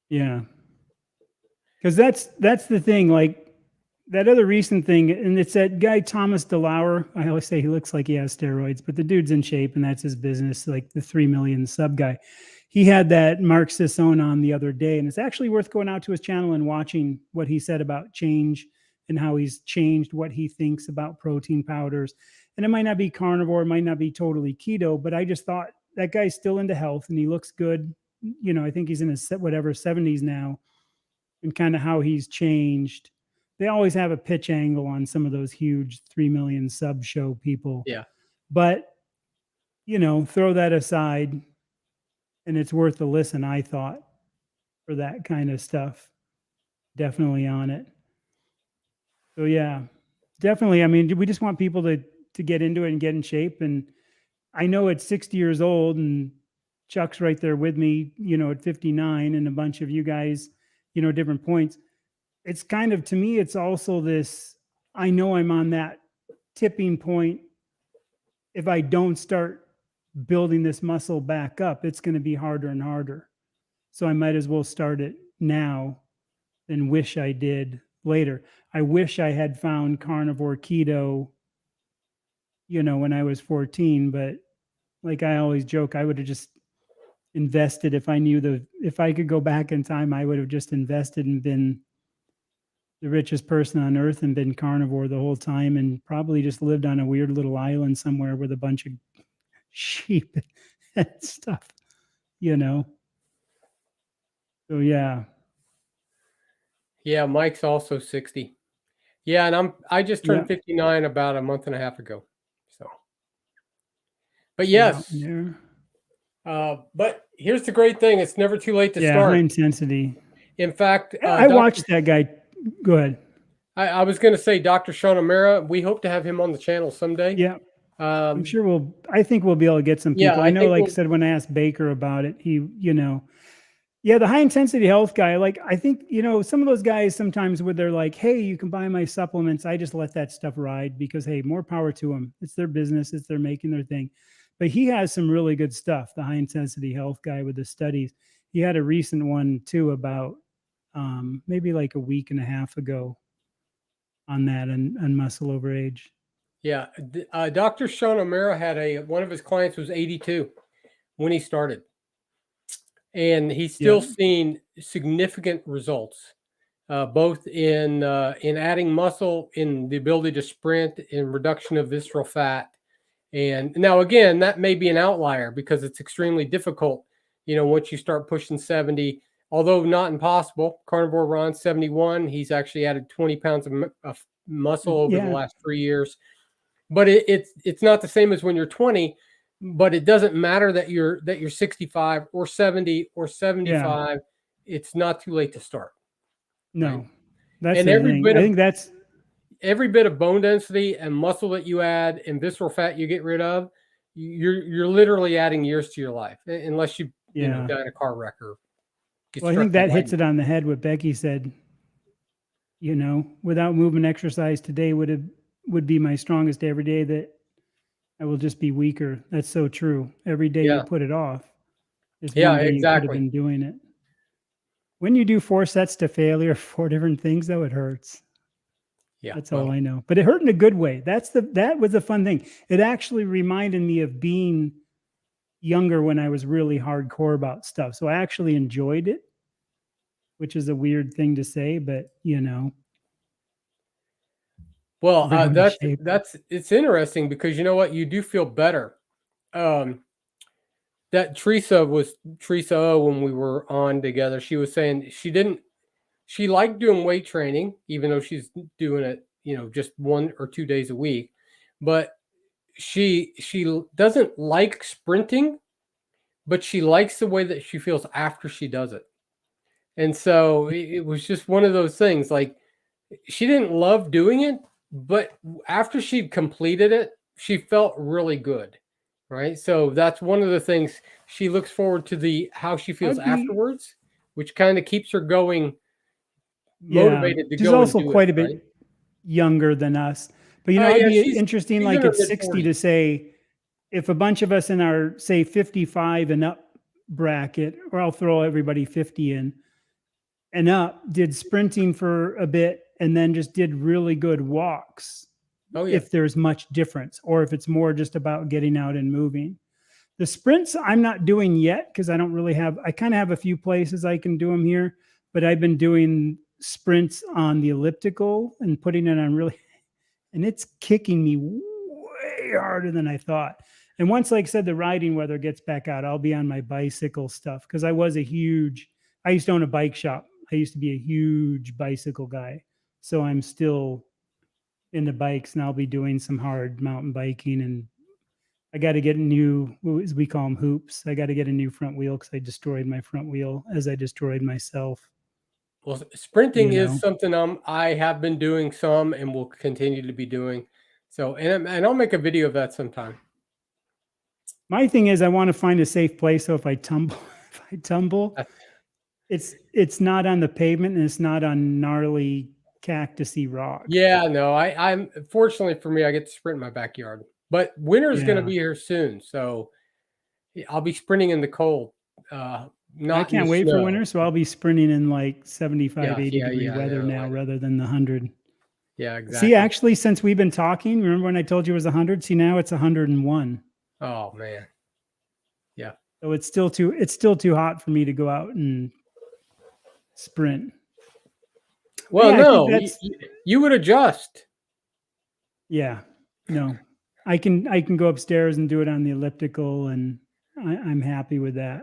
Speaker 2: Yeah. Because that's the thing, like that other recent thing, and it's that guy Thomas DeLauer. I always say he looks like he has steroids, but the dude's in shape, and that's his business. Like the 3 million sub guy, he had that Mark Sissone on the other day, and it's actually worth going out to his channel and watching what he said about change and how he's changed what he thinks about protein powders. And it might not be carnivore, it might not be totally keto, but I just thought that guy's still into health and he looks good. I think he's in his 70s now, and kind of how he's changed. They always have a pitch angle on some of those huge 3 million sub show people.
Speaker 1: Yeah.
Speaker 2: But, throw that aside, and it's worth a listen, I thought, for that kind of stuff. Definitely on it. So yeah, definitely. I mean, we just want people to get into it and get in shape. And I know at 60 years old, and Chuck's right there with me, at 59, and a bunch of you guys, different points. It's kind of, to me, it's also this, I know I'm on that tipping point. If I don't start building this muscle back up, it's going to be harder and harder. So I might as well start it now than wish I did later. I wish I had found carnivore keto, when I was 14, but like I always joke, I would have just invested. If I could go back in time, I would have just invested and been the richest person on earth and been carnivore the whole time, and probably just lived on a weird little island somewhere with a bunch of sheep and stuff, So yeah.
Speaker 1: Yeah, Mike's also 60. Yeah, and I just turned 59 about a month and a half ago. So, but yes. But here's the great thing: it's never too late to start.
Speaker 2: High intensity.
Speaker 1: In fact,
Speaker 2: I watched that guy. Go ahead.
Speaker 1: I was going to say, Dr. Sean O'Mara. We hope to have him on the channel someday.
Speaker 2: Yeah, I'm sure I think we'll be able to get some people. I know, like I said, when I asked Baker about it, he, the high intensity health guy. Like, I think, some of those guys sometimes where they're like, hey, you can buy my supplements. I just let that stuff ride because, hey, more power to them. It's their business. They're making their thing. But he has some really good stuff. The high intensity health guy with the studies. He had a recent one too about maybe like a week and a half ago on that and muscle over age.
Speaker 1: Yeah. Dr. Sean O'Mara had one of his clients was 82 when he started. And he's still seen significant results, both in adding muscle, in the ability to sprint, in reduction of visceral fat, And now, again, that may be an outlier because it's extremely difficult, once you start pushing 70, although not impossible. Carnivore Ron's 71. He's actually added 20 pounds of muscle over the
Speaker 2: Yeah.
Speaker 1: last 3 years. But it's not the same as when you're 20. But it doesn't matter that you're 65 or 70 or 75. It's not too late to start.
Speaker 2: No,
Speaker 1: right?
Speaker 2: that's
Speaker 1: And
Speaker 2: the thing. I think that's
Speaker 1: every bit of bone density and muscle that you add and visceral fat you get rid of, you're literally adding years to your life, unless you die in a car wreck or get
Speaker 2: well, I
Speaker 1: struck
Speaker 2: think
Speaker 1: by
Speaker 2: that hits
Speaker 1: lightning.
Speaker 2: it on the head. What Becky said, without movement exercise today would be my strongest every day. That I will just be weaker. That's so true. Every day you
Speaker 1: Yeah.
Speaker 2: put it off is
Speaker 1: Yeah,
Speaker 2: one day you could have
Speaker 1: exactly.
Speaker 2: been doing it. When you do 4 sets to failure, 4 different things, though, it hurts.
Speaker 1: Yeah.
Speaker 2: That's all I know. But it hurt in a good way. That was a fun thing. It actually reminded me of being younger when I was really hardcore about stuff. So I actually enjoyed it, which is a weird thing to say, but
Speaker 1: Well,
Speaker 2: they're out of shape.
Speaker 1: it's interesting because you know what, you do feel better. That Teresa O, when we were on together. She was saying she liked doing weight training, even though she's doing it, just 1 or 2 days a week. But she doesn't like sprinting, but she likes the way that she feels after she does it. And so it was just one of those things. Like, she didn't love doing it, but after she'd completed it, she felt really good. Right. So that's one of the things she looks forward to, how she feels afterwards, which kind of keeps her going, motivated to
Speaker 2: She's
Speaker 1: go and
Speaker 2: also
Speaker 1: do it.
Speaker 2: quite a bit
Speaker 1: Right.
Speaker 2: younger than us. But I'd
Speaker 1: Yeah,
Speaker 2: be
Speaker 1: she's
Speaker 2: interesting,
Speaker 1: in
Speaker 2: like
Speaker 1: her
Speaker 2: at
Speaker 1: mid
Speaker 2: 60,
Speaker 1: 40s.
Speaker 2: to say if a bunch of us in our, say, 55 and up bracket, or I'll throw everybody 50 in and up, did sprinting for a bit and then just did really good walks.
Speaker 1: Oh yeah.
Speaker 2: If there's much difference, or if it's more just about getting out and moving. The sprints I'm not doing yet because I don't really have, I kind of have a few places I can do them here, but I've been doing sprints on the elliptical and putting it on really, and it's kicking me way harder than I thought. And once, like I said, the riding weather gets back out, I'll be on my bicycle stuff because I used to own a bike shop. I used to be a huge bicycle guy. So I'm still into bikes, and I'll be doing some hard mountain biking. And I got to get as we call them, hoops. I got to get a new front wheel because I destroyed my front wheel as I destroyed myself.
Speaker 1: Well, sprinting is something I have been doing some and will continue to be doing. So, and I'll make a video of that sometime.
Speaker 2: My thing is I want to find a safe place. So if I tumble, it's not on the pavement and it's not on gnarly cactusy rock.
Speaker 1: Yeah, no, I'm fortunately for me, I get to sprint in my backyard. But winter's going to be here soon, so I'll be sprinting in the cold,
Speaker 2: I
Speaker 1: not in the
Speaker 2: can't wait for
Speaker 1: snow.
Speaker 2: winter, so I'll be sprinting in like 75, 80 degree
Speaker 1: I
Speaker 2: weather
Speaker 1: know,
Speaker 2: now rather than the 100.
Speaker 1: Yeah, exactly.
Speaker 2: See, actually, since we've been talking, remember when I told you it was 100? See, now it's 101.
Speaker 1: Oh man. Yeah.
Speaker 2: So it's still too hot for me to go out and sprint.
Speaker 1: Well,
Speaker 2: yeah,
Speaker 1: no, you would adjust.
Speaker 2: Yeah, no, I can go upstairs and do it on the elliptical, and I'm happy with that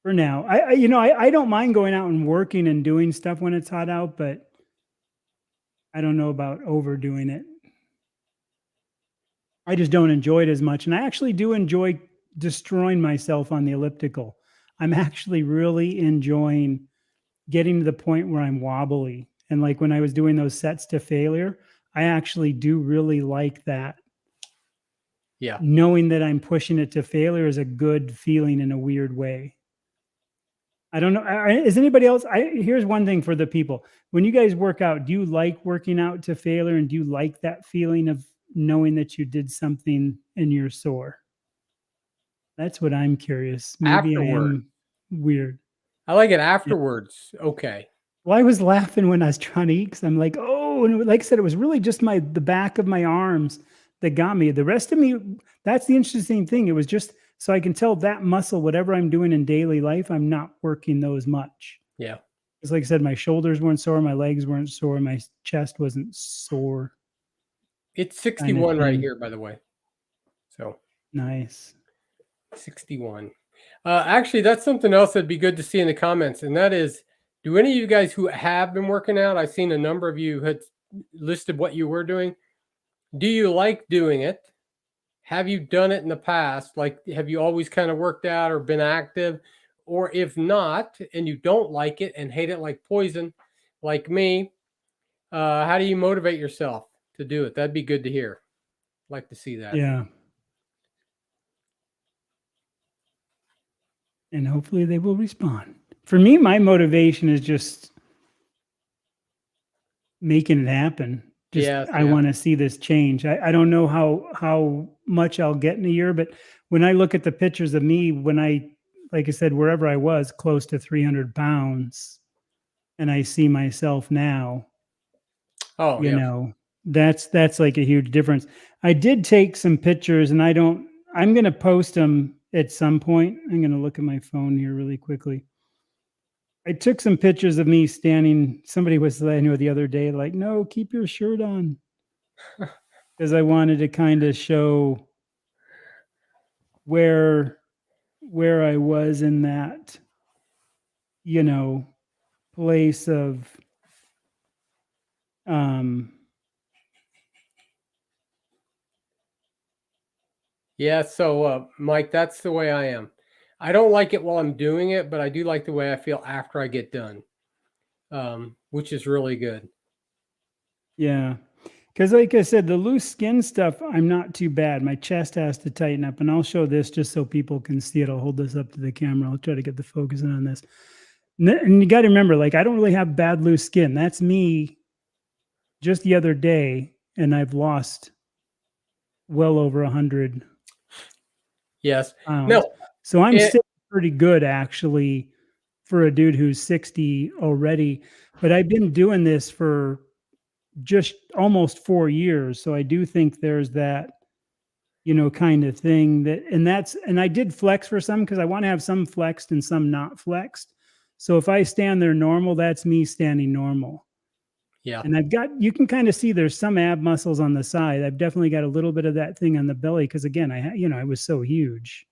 Speaker 2: for now. I don't mind going out and working and doing stuff when it's hot out, but I don't know about overdoing it. I just don't enjoy it as much, and I actually do enjoy destroying myself on the elliptical. I'm actually really enjoying getting to the point where I'm wobbly. And like when I was doing those sets to failure, I actually do really like that.
Speaker 1: Yeah.
Speaker 2: Knowing that I'm pushing it to failure is a good feeling in a weird way. I don't know. Is anybody else? Here's one thing for the people. When you guys work out, do you like working out to failure? And do you like that feeling of knowing that you did something and you're sore? That's what I'm curious. Maybe I am weird.
Speaker 1: I like it afterwards. Yeah. Okay.
Speaker 2: Well, I was laughing when I was trying to eat because I'm like, oh, and like I said, it was really just the back of my arms that got me. The rest of me, that's the interesting thing. It was just so I can tell that muscle, whatever I'm doing in daily life, I'm not working those much.
Speaker 1: Yeah.
Speaker 2: Because like I said, my shoulders weren't sore, my legs weren't sore, my chest wasn't sore.
Speaker 1: It's 61 right here, by the way. So
Speaker 2: Nice.
Speaker 1: 61. Actually, that's something else that'd be good to see in the comments, and that is, do any of you guys who have been working out? I've seen a number of you had listed what you were doing. Do you like doing it? Have you done it in the past? Like, have you always kind of worked out or been active? Or if not, and you don't like it and hate it like poison, like me, how do you motivate yourself to do it? That'd be good to hear. Like to see that.
Speaker 2: Yeah. And hopefully they will respond. For me, my motivation is just making it happen. Just
Speaker 1: Yes,
Speaker 2: I
Speaker 1: yeah.
Speaker 2: want to see this change. I don't know how much I'll get in a year, but when I look at the pictures of me, when I, like I said, wherever I was, close to 300 pounds, and I see myself now,
Speaker 1: Oh,
Speaker 2: you
Speaker 1: yeah.
Speaker 2: know, that's like a huge difference. I did take some pictures, and I'm going to post them at some point. I'm going to look at my phone here really quickly. I took some pictures of me standing. Somebody was letting know the other day, like, no, keep your shirt on. Because I wanted to kind of show where I was in that, you know, place of um
Speaker 1: Yeah, so Mike, that's the way I am. I don't like it while I'm doing it, but I do like the way I feel after I get done, which is really good.
Speaker 2: yeah. Because like I said, the loose skin stuff, I'm not too bad. My chest has to tighten up, and I'll show this just so people can see it. I'll hold this up to the camera. I'll try to get the focus in on this. And you got to remember, like, I don't really have bad loose skin. That's me just the other day, and I've lost well over 100
Speaker 1: Yes.
Speaker 2: pounds.
Speaker 1: No,
Speaker 2: So I'm
Speaker 1: it,
Speaker 2: still pretty good actually for a dude who's 60 already. But I've been doing this for just almost 4 years. So I do think there's that, kind of thing and I did flex for some because I want to have some flexed and some not flexed. So if I stand there normal, that's me standing normal.
Speaker 1: yeah,
Speaker 2: And you can kind of see there's some ab muscles on the side. I've definitely got a little bit of that thing on the belly because again, I was so huge.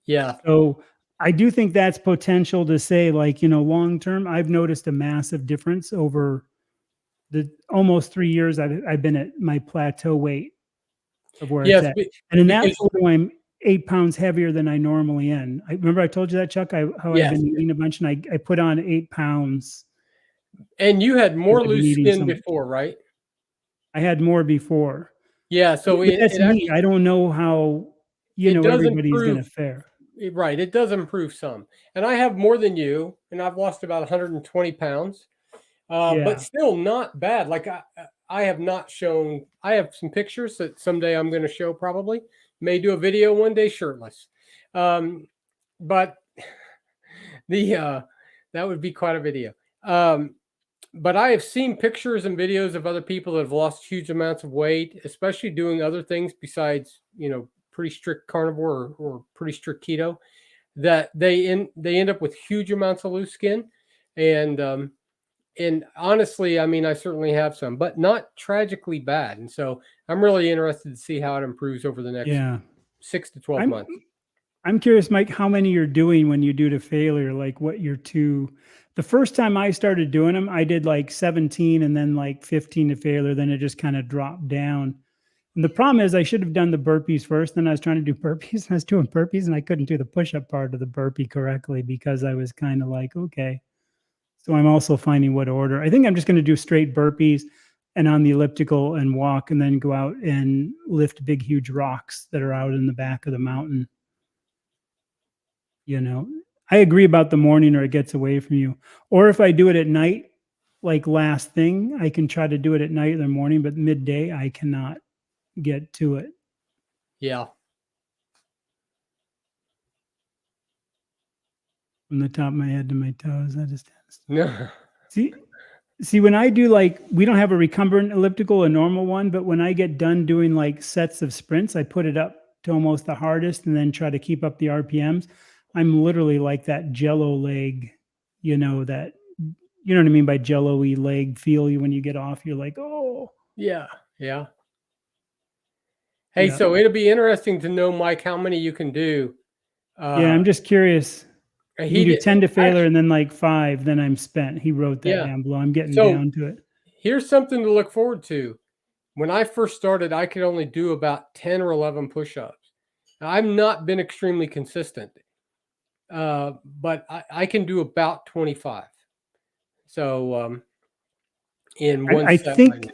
Speaker 1: yeah,
Speaker 2: So I do think that's potential to say, like, long term, I've noticed a massive difference over the almost 3 years I've been at my plateau weight of where it's
Speaker 1: yes,
Speaker 2: at. And in that
Speaker 1: because
Speaker 2: photo, I'm 8 pounds heavier than I normally am. I remember I told you that, Chuck, how I've
Speaker 1: yes,
Speaker 2: been eating a bunch and I put on 8 pounds
Speaker 1: and you had
Speaker 2: because
Speaker 1: more
Speaker 2: I've been
Speaker 1: loose
Speaker 2: eating
Speaker 1: skin
Speaker 2: so much.
Speaker 1: before, right?
Speaker 2: I had more before.
Speaker 1: Yeah, so
Speaker 2: But that's
Speaker 1: it
Speaker 2: me.
Speaker 1: actually
Speaker 2: I don't know how,
Speaker 1: it does
Speaker 2: everybody's going
Speaker 1: improve.
Speaker 2: to fare.
Speaker 1: Right, it does improve some, and I have more than you, and I've lost about 120 pounds, but
Speaker 2: Yeah.
Speaker 1: still not bad. Like I have not shown. I have some pictures that someday I'm going to show. Probably may do a video one day shirtless, but the that would be quite a video. Um, but I have seen pictures and videos of other people that have lost huge amounts of weight, especially doing other things besides, pretty strict carnivore or pretty strict keto. That they end up with huge amounts of loose skin, and honestly, I mean, I certainly have some, but not tragically bad. And so I'm really interested to see how it improves over the next
Speaker 2: Yeah.
Speaker 1: 6 to 12
Speaker 2: I'm
Speaker 1: months.
Speaker 2: I'm curious, Mike, how many you're doing when you do to failure, like what your two. The first time I started doing them, I did like 17 and then like 15 to failure. Then it just kind of dropped down. And the problem is I should have done the burpees first. Then I was trying to do burpees. And I was doing burpees and I couldn't do the push-up part of the burpee correctly because I was kind of like, okay. So I'm also finding what order. I think I'm just going to do straight burpees and on the elliptical and walk and then go out and lift big, huge rocks that are out in the back of the mountain. You know, I agree about the morning or it gets away from you. Or if I do it at night, like last thing, I can try to do it at night or the morning, but midday I cannot get to it.
Speaker 1: Yeah.
Speaker 2: From the top of my head to my toes. I just
Speaker 1: No.
Speaker 2: see when I do, like, we don't have a recumbent elliptical, a normal one, but when I get done doing like sets of sprints, I put it up to almost the hardest and then try to keep up the RPMs. I'm literally like that jello leg, that you know what I mean by jello-y leg feel you when you get off. You're like, oh.
Speaker 1: Yeah. Yeah. Hey,
Speaker 2: Yeah.
Speaker 1: so it'll be interesting to know, Mike, how many you can do.
Speaker 2: Yeah, I'm just curious. You can
Speaker 1: He
Speaker 2: do
Speaker 1: did
Speaker 2: 10 to failure
Speaker 1: actually,
Speaker 2: and then like 5, then I'm spent. He wrote that
Speaker 1: yeah.
Speaker 2: down below. I'm getting
Speaker 1: So
Speaker 2: down to it.
Speaker 1: here's something to look forward to. When I first started, I could only do about 10 or 11 push-ups. Now, I've not been extremely consistent, but I can do about 25. So in one
Speaker 2: I
Speaker 1: set right
Speaker 2: think
Speaker 1: now.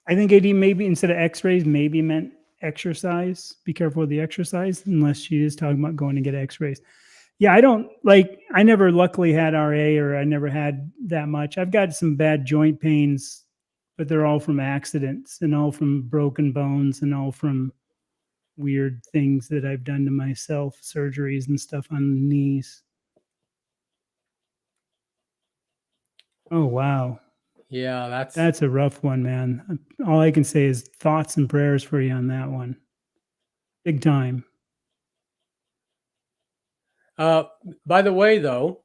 Speaker 2: I think AD maybe instead of X-rays, maybe meant exercise. Be careful with the exercise, unless she is talking about going to get X-rays. Yeah, I don't like. I never luckily had RA, or I never had that much. I've got some bad joint pains, but they're all from accidents and all from broken bones and all from weird things that I've done to myself, surgeries and stuff on the knees. Oh wow,
Speaker 1: Yeah,
Speaker 2: that's a rough one, man. All I can say is thoughts and prayers for you on that one. Big time.
Speaker 1: uh by the way though,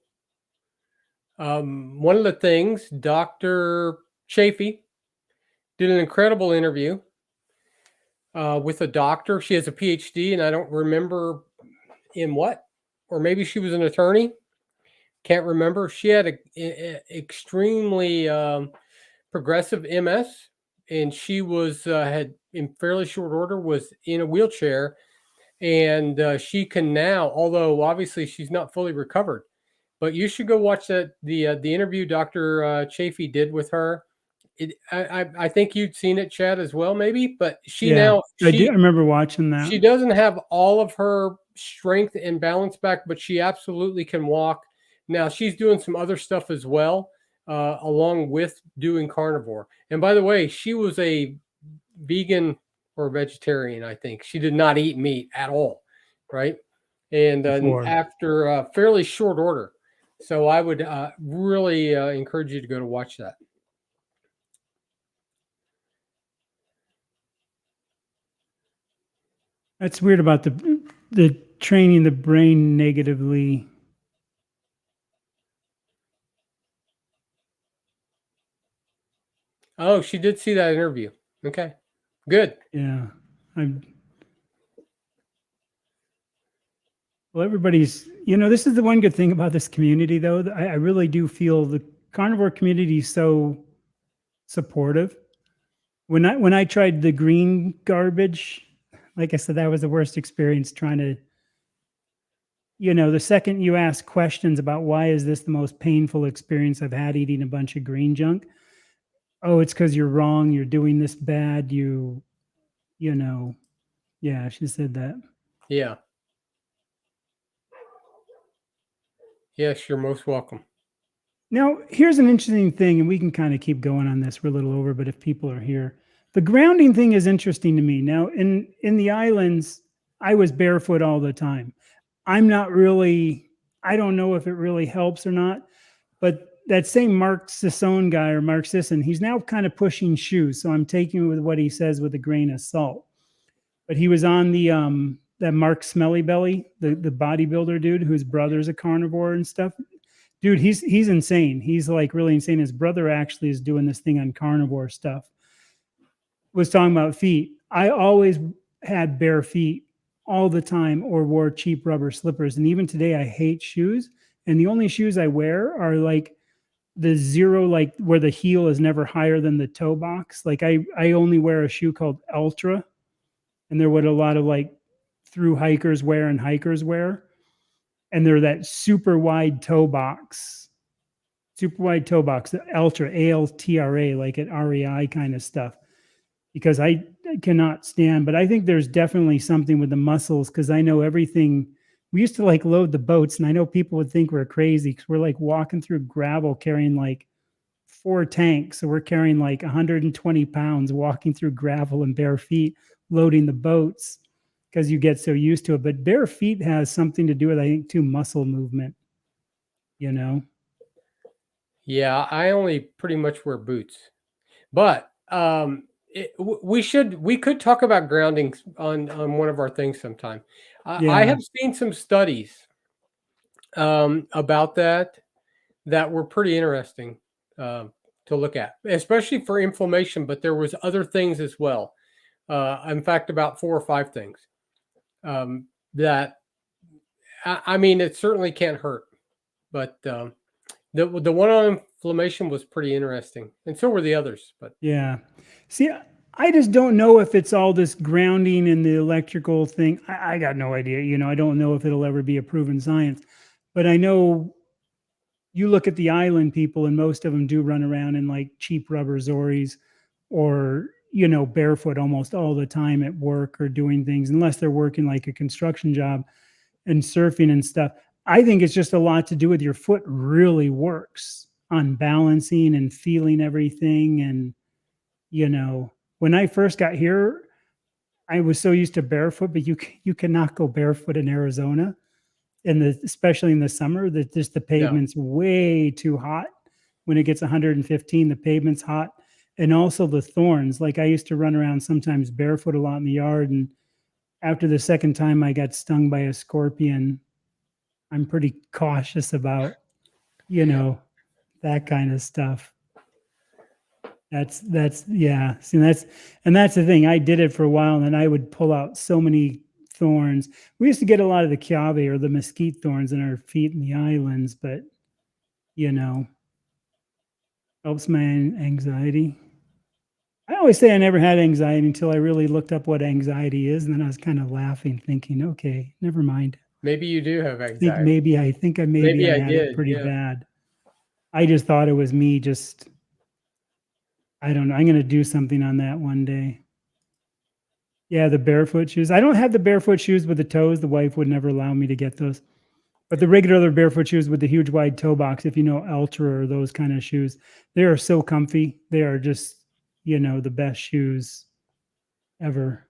Speaker 1: one of the things Dr. Chafee did an incredible interview with a doctor. She has a PhD, and I don't remember in what, or maybe she was an attorney. Can't remember. She had a extremely progressive MS, and she was had in fairly short order was in a wheelchair, and she can now, although obviously she's not fully recovered. But you should go watch the interview Dr. Chafee did with her. I think you'd seen it, Chad, as well, maybe. But she
Speaker 2: Yeah,
Speaker 1: now
Speaker 2: I do. I remember watching that.
Speaker 1: she doesn't have all of her strength and balance back, but she absolutely can walk. Now she's doing some other stuff as well, along with doing carnivore. And by the way, she was a vegan or vegetarian. I think she did not eat meat at all, right? And
Speaker 2: Before.
Speaker 1: after fairly short order. So I would really encourage you to go to watch that.
Speaker 2: That's weird about the training the brain negatively.
Speaker 1: Oh, she did see that interview. Okay, good.
Speaker 2: Yeah. I'm well, everybody's, this is the one good thing about this community though. I really do feel the carnivore community is so supportive. When I tried the green garbage, like I said, that was the worst experience trying to, the second you ask questions about why is this the most painful experience I've had eating a bunch of green junk? Oh, it's because you're wrong. You're doing this bad. You know, yeah, she said that.
Speaker 1: Yeah. Yes, you're most welcome.
Speaker 2: Now, here's an interesting thing, and we can kind of keep going on this. We're a little over, but if people are here, the grounding thing is interesting to me. Now, in the islands, I was barefoot all the time. I'm not really. I don't know if it really helps or not, but that same Mark Sisson guy or Mark Sisson, he's now kind of pushing shoes. So I'm taking with what he says with a grain of salt. But he was on the that Mark Smelly Belly, the bodybuilder dude whose brother's a carnivore and stuff. Dude, he's insane. He's like really insane. His brother actually is doing this thing on carnivore stuff. Was talking about feet. I always had bare feet all the time or wore cheap rubber slippers. And even today I hate shoes. And the only shoes I wear are like the zero, like where the heel is never higher than the toe box. Like I only wear a shoe called Ultra, and they're what a lot of like through hikers wear and hikers wear. And they're that super wide toe box, the Ultra, ALTRA, like at REI kind of stuff. Because I cannot stand, but I think there's definitely something with the muscles because I know everything. We used to like load the boats, and I know people would think we're crazy because we're like walking through gravel carrying like 4 tanks. So we're carrying like 120 pounds walking through gravel and bare feet, loading the boats because you get so used to it. But bare feet has something to do with, I think, too, muscle movement, you know?
Speaker 1: Yeah, I only pretty much wear boots. But we could talk about grounding on one of our things sometime. I
Speaker 2: Yeah.
Speaker 1: have seen some studies about that were pretty interesting to look at, especially for inflammation. But there was other things as well. In fact, about 4 or 5 things that I mean, it certainly can't hurt. But the one on inflammation was pretty interesting, and so were the others. But
Speaker 2: Yeah. See, I just don't know if it's all this grounding and the electrical thing. I got no idea. I don't know if it'll ever be a proven science, but I know you look at the island people, and most of them do run around in like cheap rubber Zoris or, barefoot almost all the time at work or doing things, unless they're working like a construction job and surfing and stuff. I think it's just a lot to do with your foot really works on balancing and feeling everything. And, when I first got here, I was so used to barefoot, but you cannot go barefoot in Arizona especially in the summer, that just the pavement's way too hot. When it gets 115, the pavement's hot. And also the thorns. Like I used to run around sometimes barefoot a lot in the yard. And after the second time I got stung by a scorpion, I'm pretty cautious about, that kind of stuff. Yeah. See, that's the thing. I did it for a while, and then I would pull out so many thorns. We used to get a lot of the kiawe or the mesquite thorns in our feet in the islands, but helps my anxiety. I always say I never had anxiety until I really looked up what anxiety is, and then I was kind of laughing, thinking, okay, never mind.
Speaker 1: maybe you do have
Speaker 2: I think
Speaker 1: anxiety.
Speaker 2: maybe I
Speaker 1: Maybe I
Speaker 2: had
Speaker 1: did,
Speaker 2: it pretty
Speaker 1: yeah.
Speaker 2: bad. I just thought it was me. Just I don't know. I'm going to do something on that one day. Yeah, the barefoot shoes. I don't have the barefoot shoes with the toes. The wife would never allow me to get those. But the regular barefoot shoes with the huge wide toe box, if you know Ultra or those kind of shoes, they are so comfy. They are just, the best shoes ever.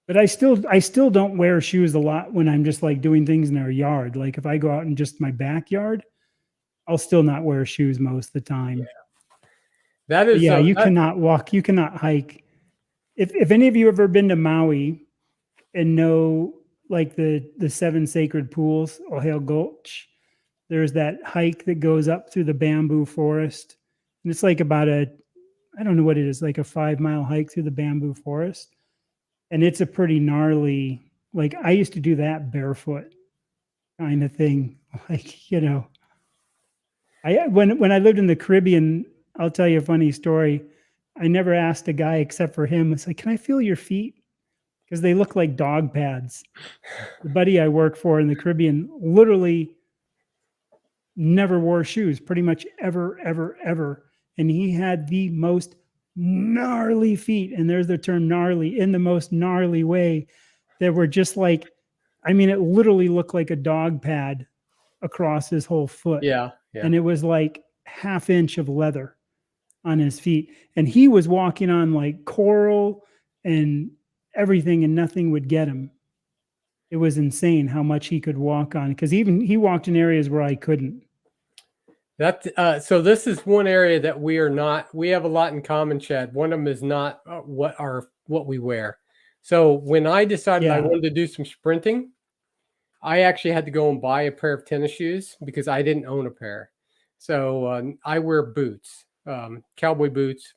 Speaker 2: But I still don't wear shoes a lot when I'm just like doing things in our yard. Like if I go out in just my backyard, I'll still not wear shoes most of the time.
Speaker 1: Yeah. That is,
Speaker 2: yeah, you cannot walk, you cannot hike. If any of you ever been to Maui and know like the 7 sacred pools, Ohale Gulch, there's that hike that goes up through the bamboo forest. And it's like about I don't know what it is, like a 5-mile hike through the bamboo forest. And it's a pretty gnarly, like I used to do that barefoot kind of thing. Like, when I lived in the Caribbean, I'll tell you a funny story. I never asked a guy except for him. It's like, can I feel your feet? Because they look like dog pads. The buddy I work for in the Caribbean literally never wore shoes, pretty much ever, ever, ever. And he had the most gnarly feet. And there's the term gnarly, in the most gnarly way, that were just like, I mean, it literally looked like a dog pad across his whole foot.
Speaker 1: Yeah.
Speaker 2: And it was like 1/2 inch of leather on his feet. And he was walking on like coral and everything, and nothing would get him. It was insane how much he could walk on, because even he walked in areas where I couldn't.
Speaker 1: So this is one area that we are not. We have a lot in common, Chad. One of them is not what we wear. So when I decided I wanted to do some sprinting, I actually had to go and buy a pair of tennis shoes because I didn't own a pair. So I wear boots, cowboy boots,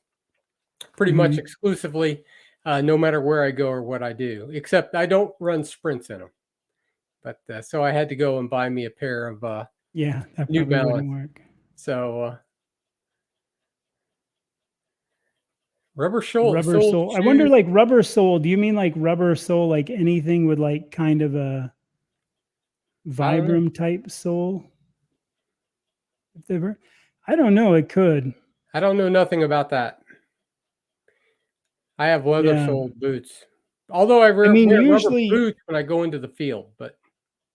Speaker 1: pretty much exclusively, no matter where I go or what I do. Except I don't run sprints in them. But so I had to go and buy me a pair of
Speaker 2: that
Speaker 1: New
Speaker 2: probably
Speaker 1: Balance.
Speaker 2: wouldn't work.
Speaker 1: So rubber sole.
Speaker 2: I wonder, like rubber sole. Do you mean like rubber sole, like anything with like kind of a Vibram type sole? I don't know. It could.
Speaker 1: I don't know nothing about that. I have leather soled boots. Although I wear usually rubber boots when I go into the field, but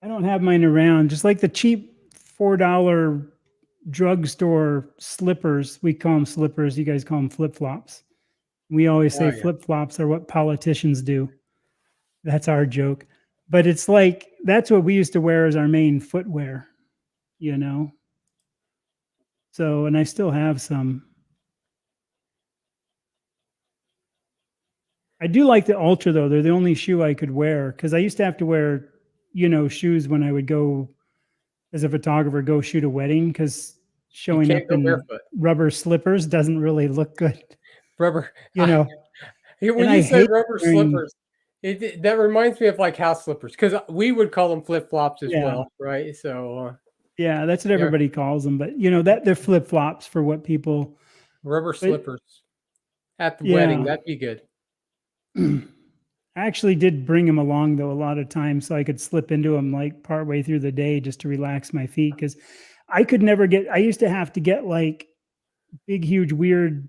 Speaker 2: I don't have mine around. Just like the cheap $4 drugstore slippers. We call them slippers. You guys call them flip-flops. We always say flip-flops are what politicians do. That's our joke. But it's like, that's what we used to wear as our main footwear, So, and I still have some. I do like the Ultra though. They're the only shoe I could wear, because I used to have to wear, shoes when I would go as a photographer, go shoot a wedding, because showing up in rubber slippers doesn't really look good.
Speaker 1: Rubber.
Speaker 2: you know,
Speaker 1: When
Speaker 2: and
Speaker 1: you
Speaker 2: I
Speaker 1: say
Speaker 2: hate
Speaker 1: rubber
Speaker 2: wearing,
Speaker 1: slippers, that reminds me of like house slippers because we would call them flip flops as
Speaker 2: yeah,
Speaker 1: well, right? So
Speaker 2: yeah, that's what
Speaker 1: yeah,
Speaker 2: everybody calls them. But that they're flip flops for what people.
Speaker 1: rubber
Speaker 2: But
Speaker 1: slippers at the wedding,
Speaker 2: yeah,
Speaker 1: that'd be good.
Speaker 2: I actually did bring them along though a lot of times, so I could slip into them like partway through the day just to relax my feet because I could never get. I used to have to get like big, huge, weird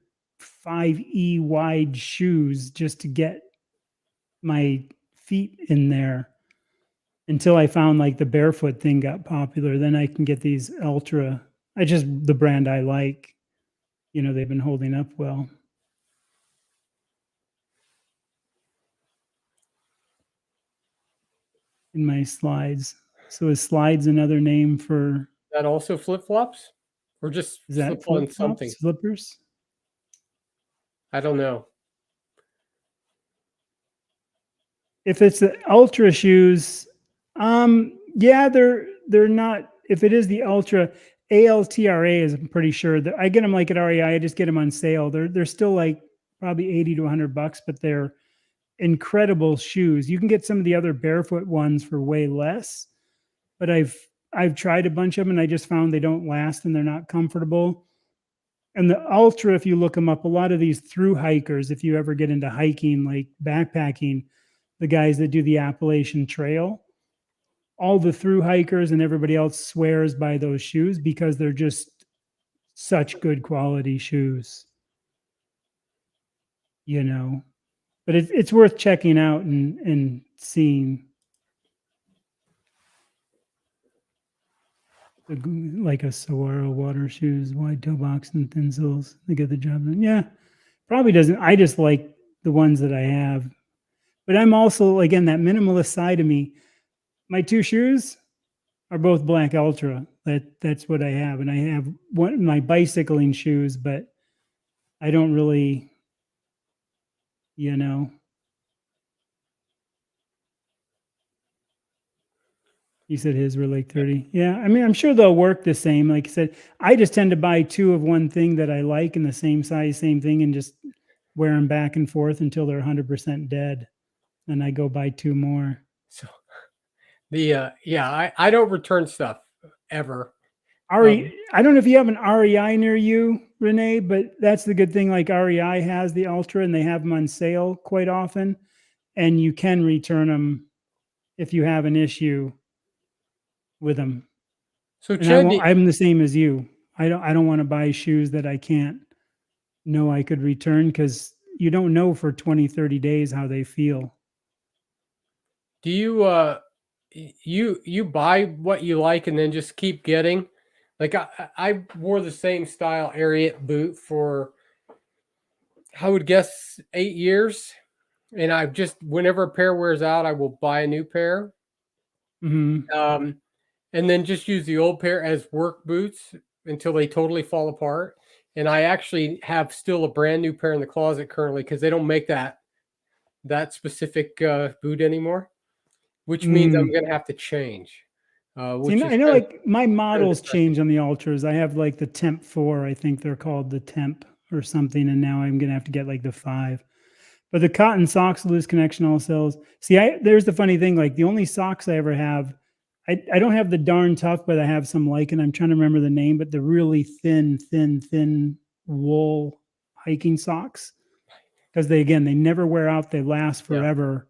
Speaker 2: 5E wide shoes just to get my feet in there until I found like the barefoot thing got popular. Then I can get these ultra. I just the brand I like. They've been holding up well in my slides. So is slides another name for
Speaker 1: That also flip flops, or just
Speaker 2: is
Speaker 1: slip
Speaker 2: that
Speaker 1: on
Speaker 2: flip
Speaker 1: something?
Speaker 2: flops, slippers?
Speaker 1: I don't know.
Speaker 2: If it's the ultra shoes, yeah, they're not. If it is the ultra ALTRA, is I'm pretty sure that I get them like at REI. I just get them on sale. They're still like probably 80 to $100, but they're incredible shoes. You can get some of the other barefoot ones for way less, but I've tried a bunch of them and I just found they don't last and they're not comfortable. And the ultra, if you look them up, a lot of these through hikers, if you ever get into hiking, like backpacking, the guys that do the Appalachian Trail, all the through hikers and everybody else swears by those shoes because they're just such good quality shoes, you know. But it's worth checking out and seeing like a Saguaro water shoes, wide toe box and thin soles. They get the job done. Yeah, probably doesn't. I just like the ones that I have. But I'm also again that minimalist side of me. My two shoes are both black ultra. That's what I have, and I have one my bicycling shoes, but I don't really, you know. You said his were like 30. Yeah, I mean, I'm sure they'll work the same. Like I said, I just tend to buy two of one thing that I like in the same size, same thing, and just wear them back and forth until they're 100% dead. Then I go buy two more.
Speaker 1: So yeah, I don't return stuff ever.
Speaker 2: RE, I don't know if you have an REI near you, Renee, but that's the good thing. Like REI has the Ultra and they have them on sale quite often, and you can return them if you have an issue with them.
Speaker 1: So
Speaker 2: And I
Speaker 1: Chad,
Speaker 2: won't. I'm the same as you. I don't want to buy shoes that I can't know I could return because you don't know for 20, 30 days how they feel.
Speaker 1: do you you buy what you like and then just keep getting? Like I wore the same style Ariat boot for I would guess 8 years, and I just whenever a pair wears out, I will buy a new pair.
Speaker 2: Hmm.
Speaker 1: Um, and then just use the old pair as work boots until they totally fall apart. And I actually have still a brand new pair in the closet currently because they don't make that specific boot anymore, which means I'm
Speaker 2: Mm.
Speaker 1: going to have to change,
Speaker 2: See,
Speaker 1: which is
Speaker 2: I know like my
Speaker 1: kind of
Speaker 2: models
Speaker 1: depressing.
Speaker 2: change on the Ultras. I have like the Temp 4, I think they're called the Temp or something. And now I'm going to have to get like the 5. But the cotton socks, loose connection, all cells. See, there's the funny thing. Like the only socks I ever have, I don't have the darn tough, but I have some like, and I'm trying to remember the name, but the really thin, thin, thin wool hiking socks. Because they never wear out. They last
Speaker 1: Yeah.
Speaker 2: forever.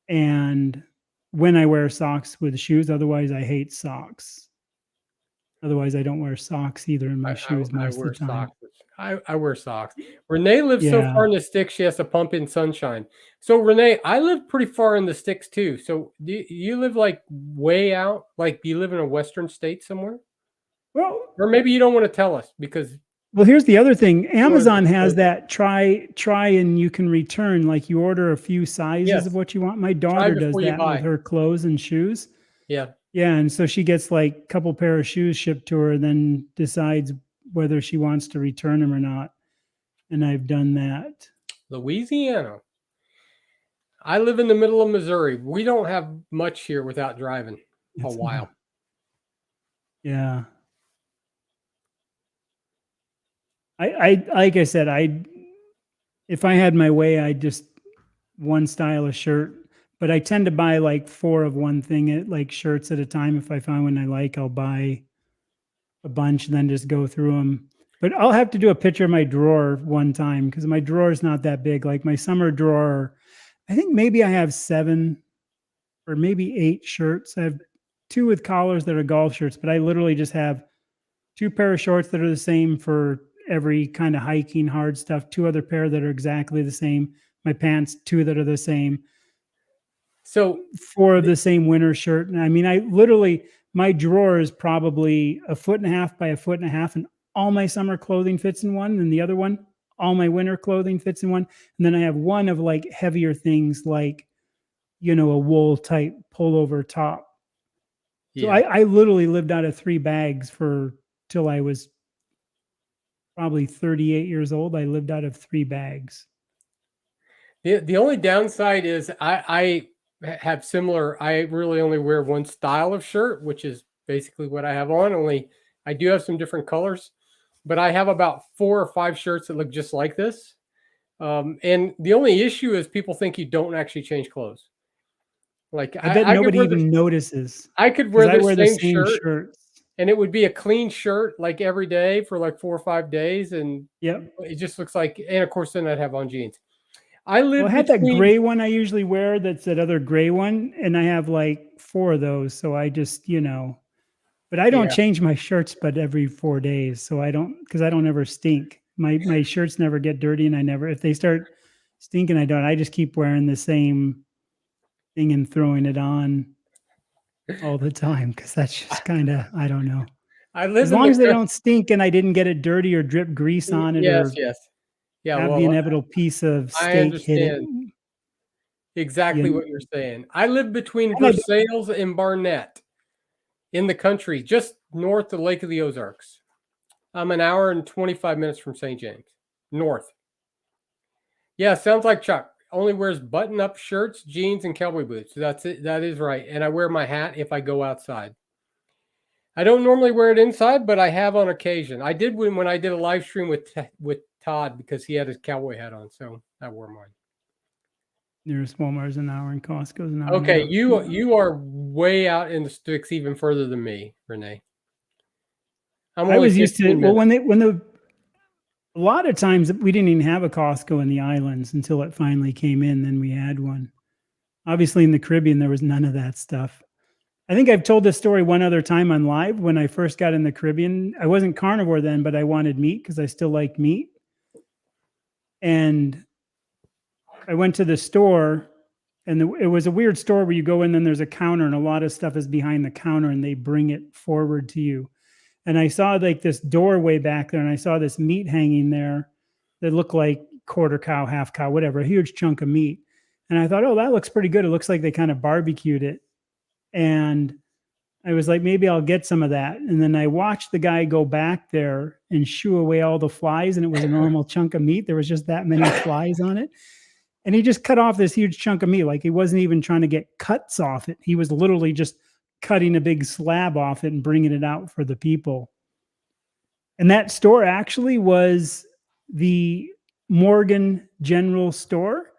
Speaker 2: And when I wear socks with shoes, otherwise I hate socks. Otherwise, I don't wear socks either in my shoes
Speaker 1: I
Speaker 2: most of
Speaker 1: wear
Speaker 2: the time.
Speaker 1: socks. I wear socks. Renee lives so
Speaker 2: Yeah.
Speaker 1: far in the sticks, she has to pump in sunshine. So Renee, I live pretty far in the sticks too. So do you live like way out? Like do you live in a western state somewhere?
Speaker 2: Well,
Speaker 1: Or maybe you don't want to tell us because
Speaker 2: Well, here's the other thing.
Speaker 1: you want to
Speaker 2: Amazon has
Speaker 1: disclose it.
Speaker 2: that try and you can return. Like you order a few sizes of
Speaker 1: Yes.
Speaker 2: what you want. My
Speaker 1: Try
Speaker 2: daughter does
Speaker 1: before you
Speaker 2: that with
Speaker 1: buy.
Speaker 2: her clothes and shoes.
Speaker 1: Yeah.
Speaker 2: Yeah, and so she gets like a couple pair of shoes shipped to her, and then decides whether she wants to return them or not. And I've done that.
Speaker 1: Louisiana. I live in the middle of Missouri. We don't have much here without driving a
Speaker 2: It's
Speaker 1: while.
Speaker 2: yeah. I like I said, if I had my way, I'd just one style of shirt. But I tend to buy like four of one thing, like shirts at a time. If I find one I like, I'll buy a bunch and then just go through them. But I'll have to do a picture of my drawer one time because my drawer is not that big. Like my summer drawer, I think maybe I have 7 or maybe 8 shirts. I have 2 with collars that are golf shirts, but I literally just have 2 pair of shorts that are the same for every kind of hiking hard stuff, 2 other pair that are exactly the same. My pants, 2 that are the same.
Speaker 1: So
Speaker 2: 4 of the same winter shirt. And I mean, I literally, my drawer is probably 1.5 by 1.5 feet, and all my summer clothing fits in one. And the other one, all my winter clothing fits in one. And then I have one of like heavier things like, a wool type pullover top. So
Speaker 1: yeah,
Speaker 2: I literally lived out of 3 bags for till I was probably 38 years old. I lived out of 3 bags.
Speaker 1: the only downside is I have similar. I really only wear one style of shirt, which is basically what I have on. Only I do have some different colors, but I have about 4 or 5 shirts that look just like this. And the only issue is people think you don't actually change clothes. Like
Speaker 2: I bet
Speaker 1: I could
Speaker 2: nobody
Speaker 1: wear the
Speaker 2: even notices
Speaker 1: I could
Speaker 2: because
Speaker 1: wear
Speaker 2: I
Speaker 1: the
Speaker 2: wear the
Speaker 1: same
Speaker 2: same
Speaker 1: shirt
Speaker 2: shirts.
Speaker 1: and it would be a clean shirt like every day for like 4 or 5 days, and
Speaker 2: Yep.
Speaker 1: it just looks like. And of course, then I'd have on jeans. I
Speaker 2: Well, I
Speaker 1: live
Speaker 2: had that
Speaker 1: between.
Speaker 2: gray one I usually wear. That's that other gray one, and I have like 4 of those. So I just, but I don't
Speaker 1: Yeah,
Speaker 2: change my shirts, but every 4 days. So I don't, because I don't ever stink. My shirts never get dirty, and I never, if they start stinking, I don't. I just keep wearing the same thing and throwing it on all the time because that's just kind of, I don't know.
Speaker 1: I
Speaker 2: As
Speaker 1: live in
Speaker 2: long
Speaker 1: the.
Speaker 2: as they don't stink and I didn't get it dirty or drip grease on it
Speaker 1: Yes,
Speaker 2: or
Speaker 1: yes, yeah.
Speaker 2: have the
Speaker 1: Well,
Speaker 2: inevitable piece of
Speaker 1: I
Speaker 2: steak hit it,
Speaker 1: understand exactly
Speaker 2: you
Speaker 1: what you're saying. I live between
Speaker 2: and I
Speaker 1: Versailles and Barnett in the country, just north of Lake of the Ozarks. I'm an hour and 25 minutes from St. James, north. Yeah, sounds like Chuck. Only wears button-up shirts, jeans, and cowboy boots. That's it. That is right. And I wear my hat if I go outside. I don't normally wear it inside, but I have on occasion. I did when I did a live stream with Todd because he had his cowboy hat on, so I wore mine.
Speaker 2: There's Walmart's an hour and Costco's an hour and a
Speaker 1: Okay,
Speaker 2: half.
Speaker 1: you
Speaker 2: Yeah.
Speaker 1: you are way out in the sticks, even further than me, Renee. I'm
Speaker 2: I
Speaker 1: only
Speaker 2: was used to
Speaker 1: 15
Speaker 2: well
Speaker 1: minutes.
Speaker 2: when the a lot of times we didn't even have a Costco in the islands until it finally came in. Then we had one. Obviously, in the Caribbean, there was none of that stuff. I think I've told this story one other time on live. When I first got in the Caribbean, I wasn't carnivore then, but I wanted meat because I still like meat. And I went to the store, and it was a weird store where you go in and there's a counter, and a lot of stuff is behind the counter, and they bring it forward to you. And I saw like this doorway back there, and I saw this meat hanging there that looked like quarter cow, half cow, whatever, a huge chunk of meat. And I thought, oh, that looks pretty good. It looks like they kind of barbecued it. And I was like, maybe I'll get some of that. And then I watched the guy go back there and shoo away all the flies, and it was a normal chunk of meat. There was just that many flies on it. And he just cut off this huge chunk of meat. Like he wasn't even trying to get cuts off it. He was literally just cutting a big slab off it and bringing it out for the people. And that store actually was the Morgan General Store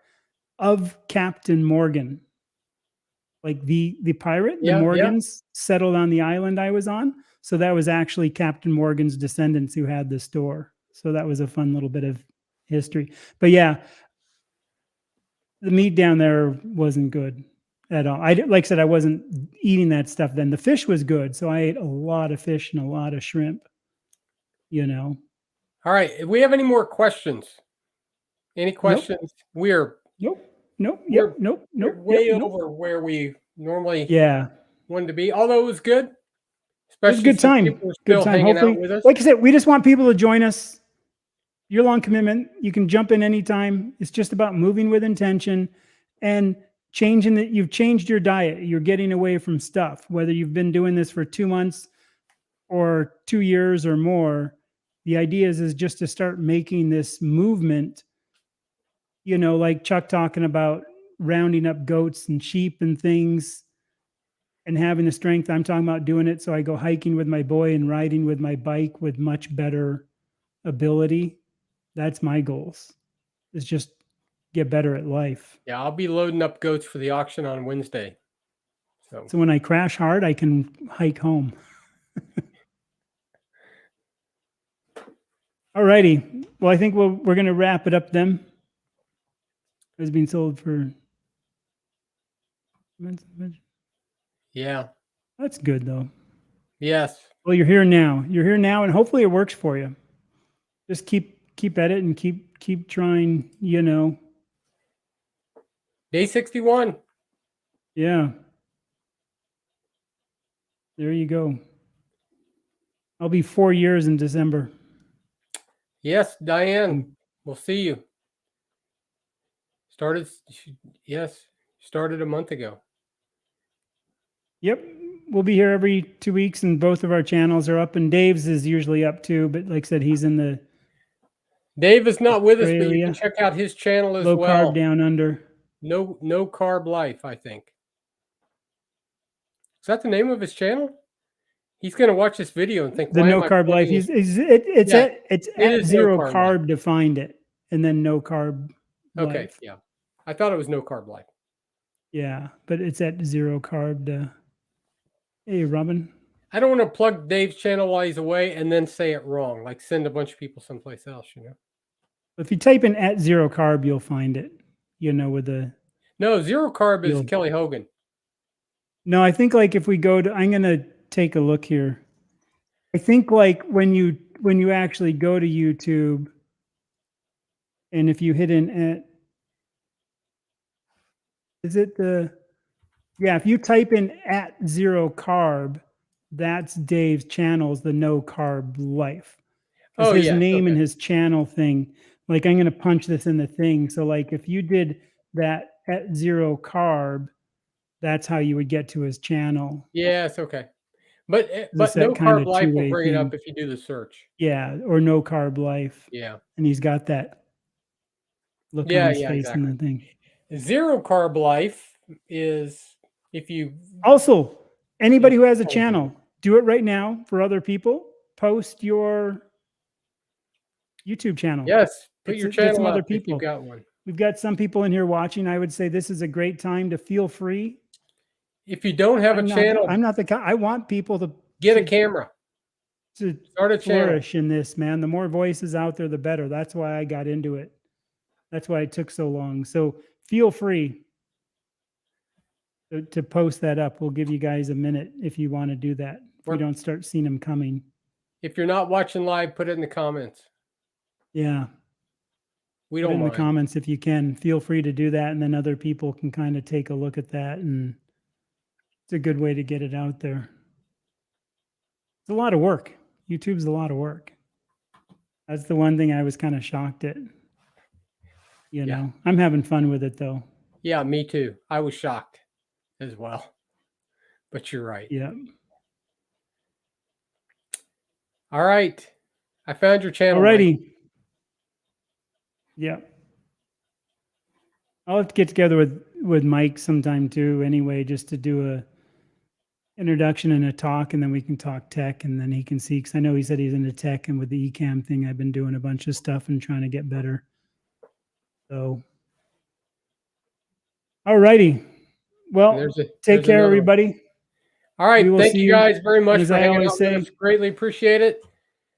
Speaker 2: of Captain Morgan. Like the pirate, the
Speaker 1: Yeah, yeah.
Speaker 2: Morgans settled on the island I was on. So that was actually Captain Morgan's descendants who had the store. So that was a fun little bit of history. But yeah, the meat down there wasn't good at all. Like I said, I wasn't eating that stuff then. The fish was good. So I ate a lot of fish and a lot of shrimp, you know.
Speaker 1: All right. If we have any more questions, any
Speaker 2: Nope.
Speaker 1: questions? We're
Speaker 2: Nope. Nope.
Speaker 1: we're
Speaker 2: Yep. Nope.
Speaker 1: we're
Speaker 2: Nope. Yep.
Speaker 1: way
Speaker 2: Nope.
Speaker 1: over where we normally
Speaker 2: Yeah.
Speaker 1: wanted to be. Although it was good,
Speaker 2: It was a
Speaker 1: especially
Speaker 2: good
Speaker 1: since
Speaker 2: time.
Speaker 1: people are
Speaker 2: Good
Speaker 1: still
Speaker 2: time.
Speaker 1: hanging out
Speaker 2: Hopefully,
Speaker 1: with us.
Speaker 2: like I said, we just want people to join us. Year-long commitment. You can jump in anytime. It's just about moving with intention and changing that. You've changed your diet. You're getting away from stuff, whether you've been doing this for 2 months or 2 years or more. The idea is just to start making this movement, like Chuck talking about rounding up goats and sheep and things and having the strength. I'm talking about doing it so I go hiking with my boy and riding with my bike with much better ability. That's my goals. is just get better at life.
Speaker 1: Yeah, I'll be loading up goats for the auction on Wednesday.
Speaker 2: So when I crash hard, I can hike home. All righty. Well, I think we're going to wrap it up then. It's been sold for.
Speaker 1: Yeah.
Speaker 2: That's good though.
Speaker 1: Yes.
Speaker 2: Well, you're here now. You're here now, and hopefully it works for you. Just keep at it and keep trying.
Speaker 1: Day 61.
Speaker 2: Yeah. There you go. I'll be 4 years in December.
Speaker 1: Yes, Diane. We'll see you. Started a month ago.
Speaker 2: Yep. We'll be here every 2 weeks, and both of our channels are up, and Dave's is usually up too, but like I said, he's in the
Speaker 1: Dave is not with us, but you
Speaker 2: Australia.
Speaker 1: can check out his channel as
Speaker 2: Low
Speaker 1: well.
Speaker 2: carb down under.
Speaker 1: No Carb Life, I think. Is that the name of his channel? He's going to watch this video and think,
Speaker 2: The
Speaker 1: why
Speaker 2: no
Speaker 1: am I
Speaker 2: carb life.
Speaker 1: plugging
Speaker 2: It's
Speaker 1: Yeah,
Speaker 2: at
Speaker 1: is
Speaker 2: zero
Speaker 1: No Carb
Speaker 2: carb
Speaker 1: Life.
Speaker 2: to find it, and then no carb
Speaker 1: Okay,
Speaker 2: life.
Speaker 1: yeah. I thought it was No Carb Life.
Speaker 2: Yeah, but it's at zero carb to. Hey, Robin.
Speaker 1: I don't want to plug Dave's channel while he's away and then say it wrong, like send a bunch of people someplace else,
Speaker 2: If you type in at zero carb, you'll find it. With the.
Speaker 1: No, Zero Carb is Kelly Hogan.
Speaker 2: No, I think like if we go to, I'm gonna take a look here. I think like when you actually go to YouTube, and if you hit in at, is it the, yeah, if you type in at zero carb, that's Dave's channel's the No Carb Life.
Speaker 1: Oh,
Speaker 2: his
Speaker 1: yes,
Speaker 2: name
Speaker 1: okay.
Speaker 2: and his channel thing. Like I'm gonna punch this in the thing. So like if you did that at zero carb, that's how you would get to his channel.
Speaker 1: Yes, okay. But
Speaker 2: It's
Speaker 1: No
Speaker 2: that kind
Speaker 1: Carb
Speaker 2: of
Speaker 1: Life will
Speaker 2: two-way
Speaker 1: bring it up
Speaker 2: thing.
Speaker 1: if you do the search.
Speaker 2: Yeah, or No Carb Life.
Speaker 1: Yeah.
Speaker 2: And he's got that look
Speaker 1: Yeah,
Speaker 2: on his
Speaker 1: yeah,
Speaker 2: face
Speaker 1: exactly.
Speaker 2: in the thing.
Speaker 1: Zero Carb Life is if you
Speaker 2: Also, anybody who has a channel, do it right now for other people. Post your YouTube channel.
Speaker 1: Yes, put your channel
Speaker 2: some
Speaker 1: up
Speaker 2: other people.
Speaker 1: if you've got one.
Speaker 2: We've got some people in here watching. I would say this is a great time to feel free.
Speaker 1: If you don't have a channel,
Speaker 2: I'm not the guy. I want people to
Speaker 1: get a camera.
Speaker 2: To
Speaker 1: start a
Speaker 2: flourish
Speaker 1: channel.
Speaker 2: in this, man. The more voices out there, the better. That's why I got into it. That's why it took so long. So feel free to post that up. We'll give you guys a minute if you want to do that. If we don't start seeing them coming.
Speaker 1: If you're not watching live, put it in the comments.
Speaker 2: Yeah.
Speaker 1: We don't
Speaker 2: put it in
Speaker 1: mind.
Speaker 2: the comments if you can. Feel free to do that, and then other people can kind of take a look at that, and it's a good way to get it out there. It's a lot of work. YouTube's a lot of work. That's the one thing I was kind of shocked at. I'm having fun with it though.
Speaker 1: Yeah, me too. I was shocked as well. But you're right.
Speaker 2: Yeah.
Speaker 1: All right. I found your channel.
Speaker 2: Alrighty. Yeah. I'll have to get together with Mike sometime too, anyway, just to do a introduction and a talk, and then we can talk tech, and then he can see, because I know he said he's into tech, and with the eCam thing, I've been doing a bunch of stuff and trying to get better. So, alrighty. Well, take care, everybody.
Speaker 1: All right. Thank you guys very much for hanging out with us. Greatly appreciate it.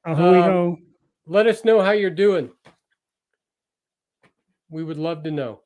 Speaker 2: Ahoy-ho.
Speaker 1: Let us know how you're doing. We would love to know.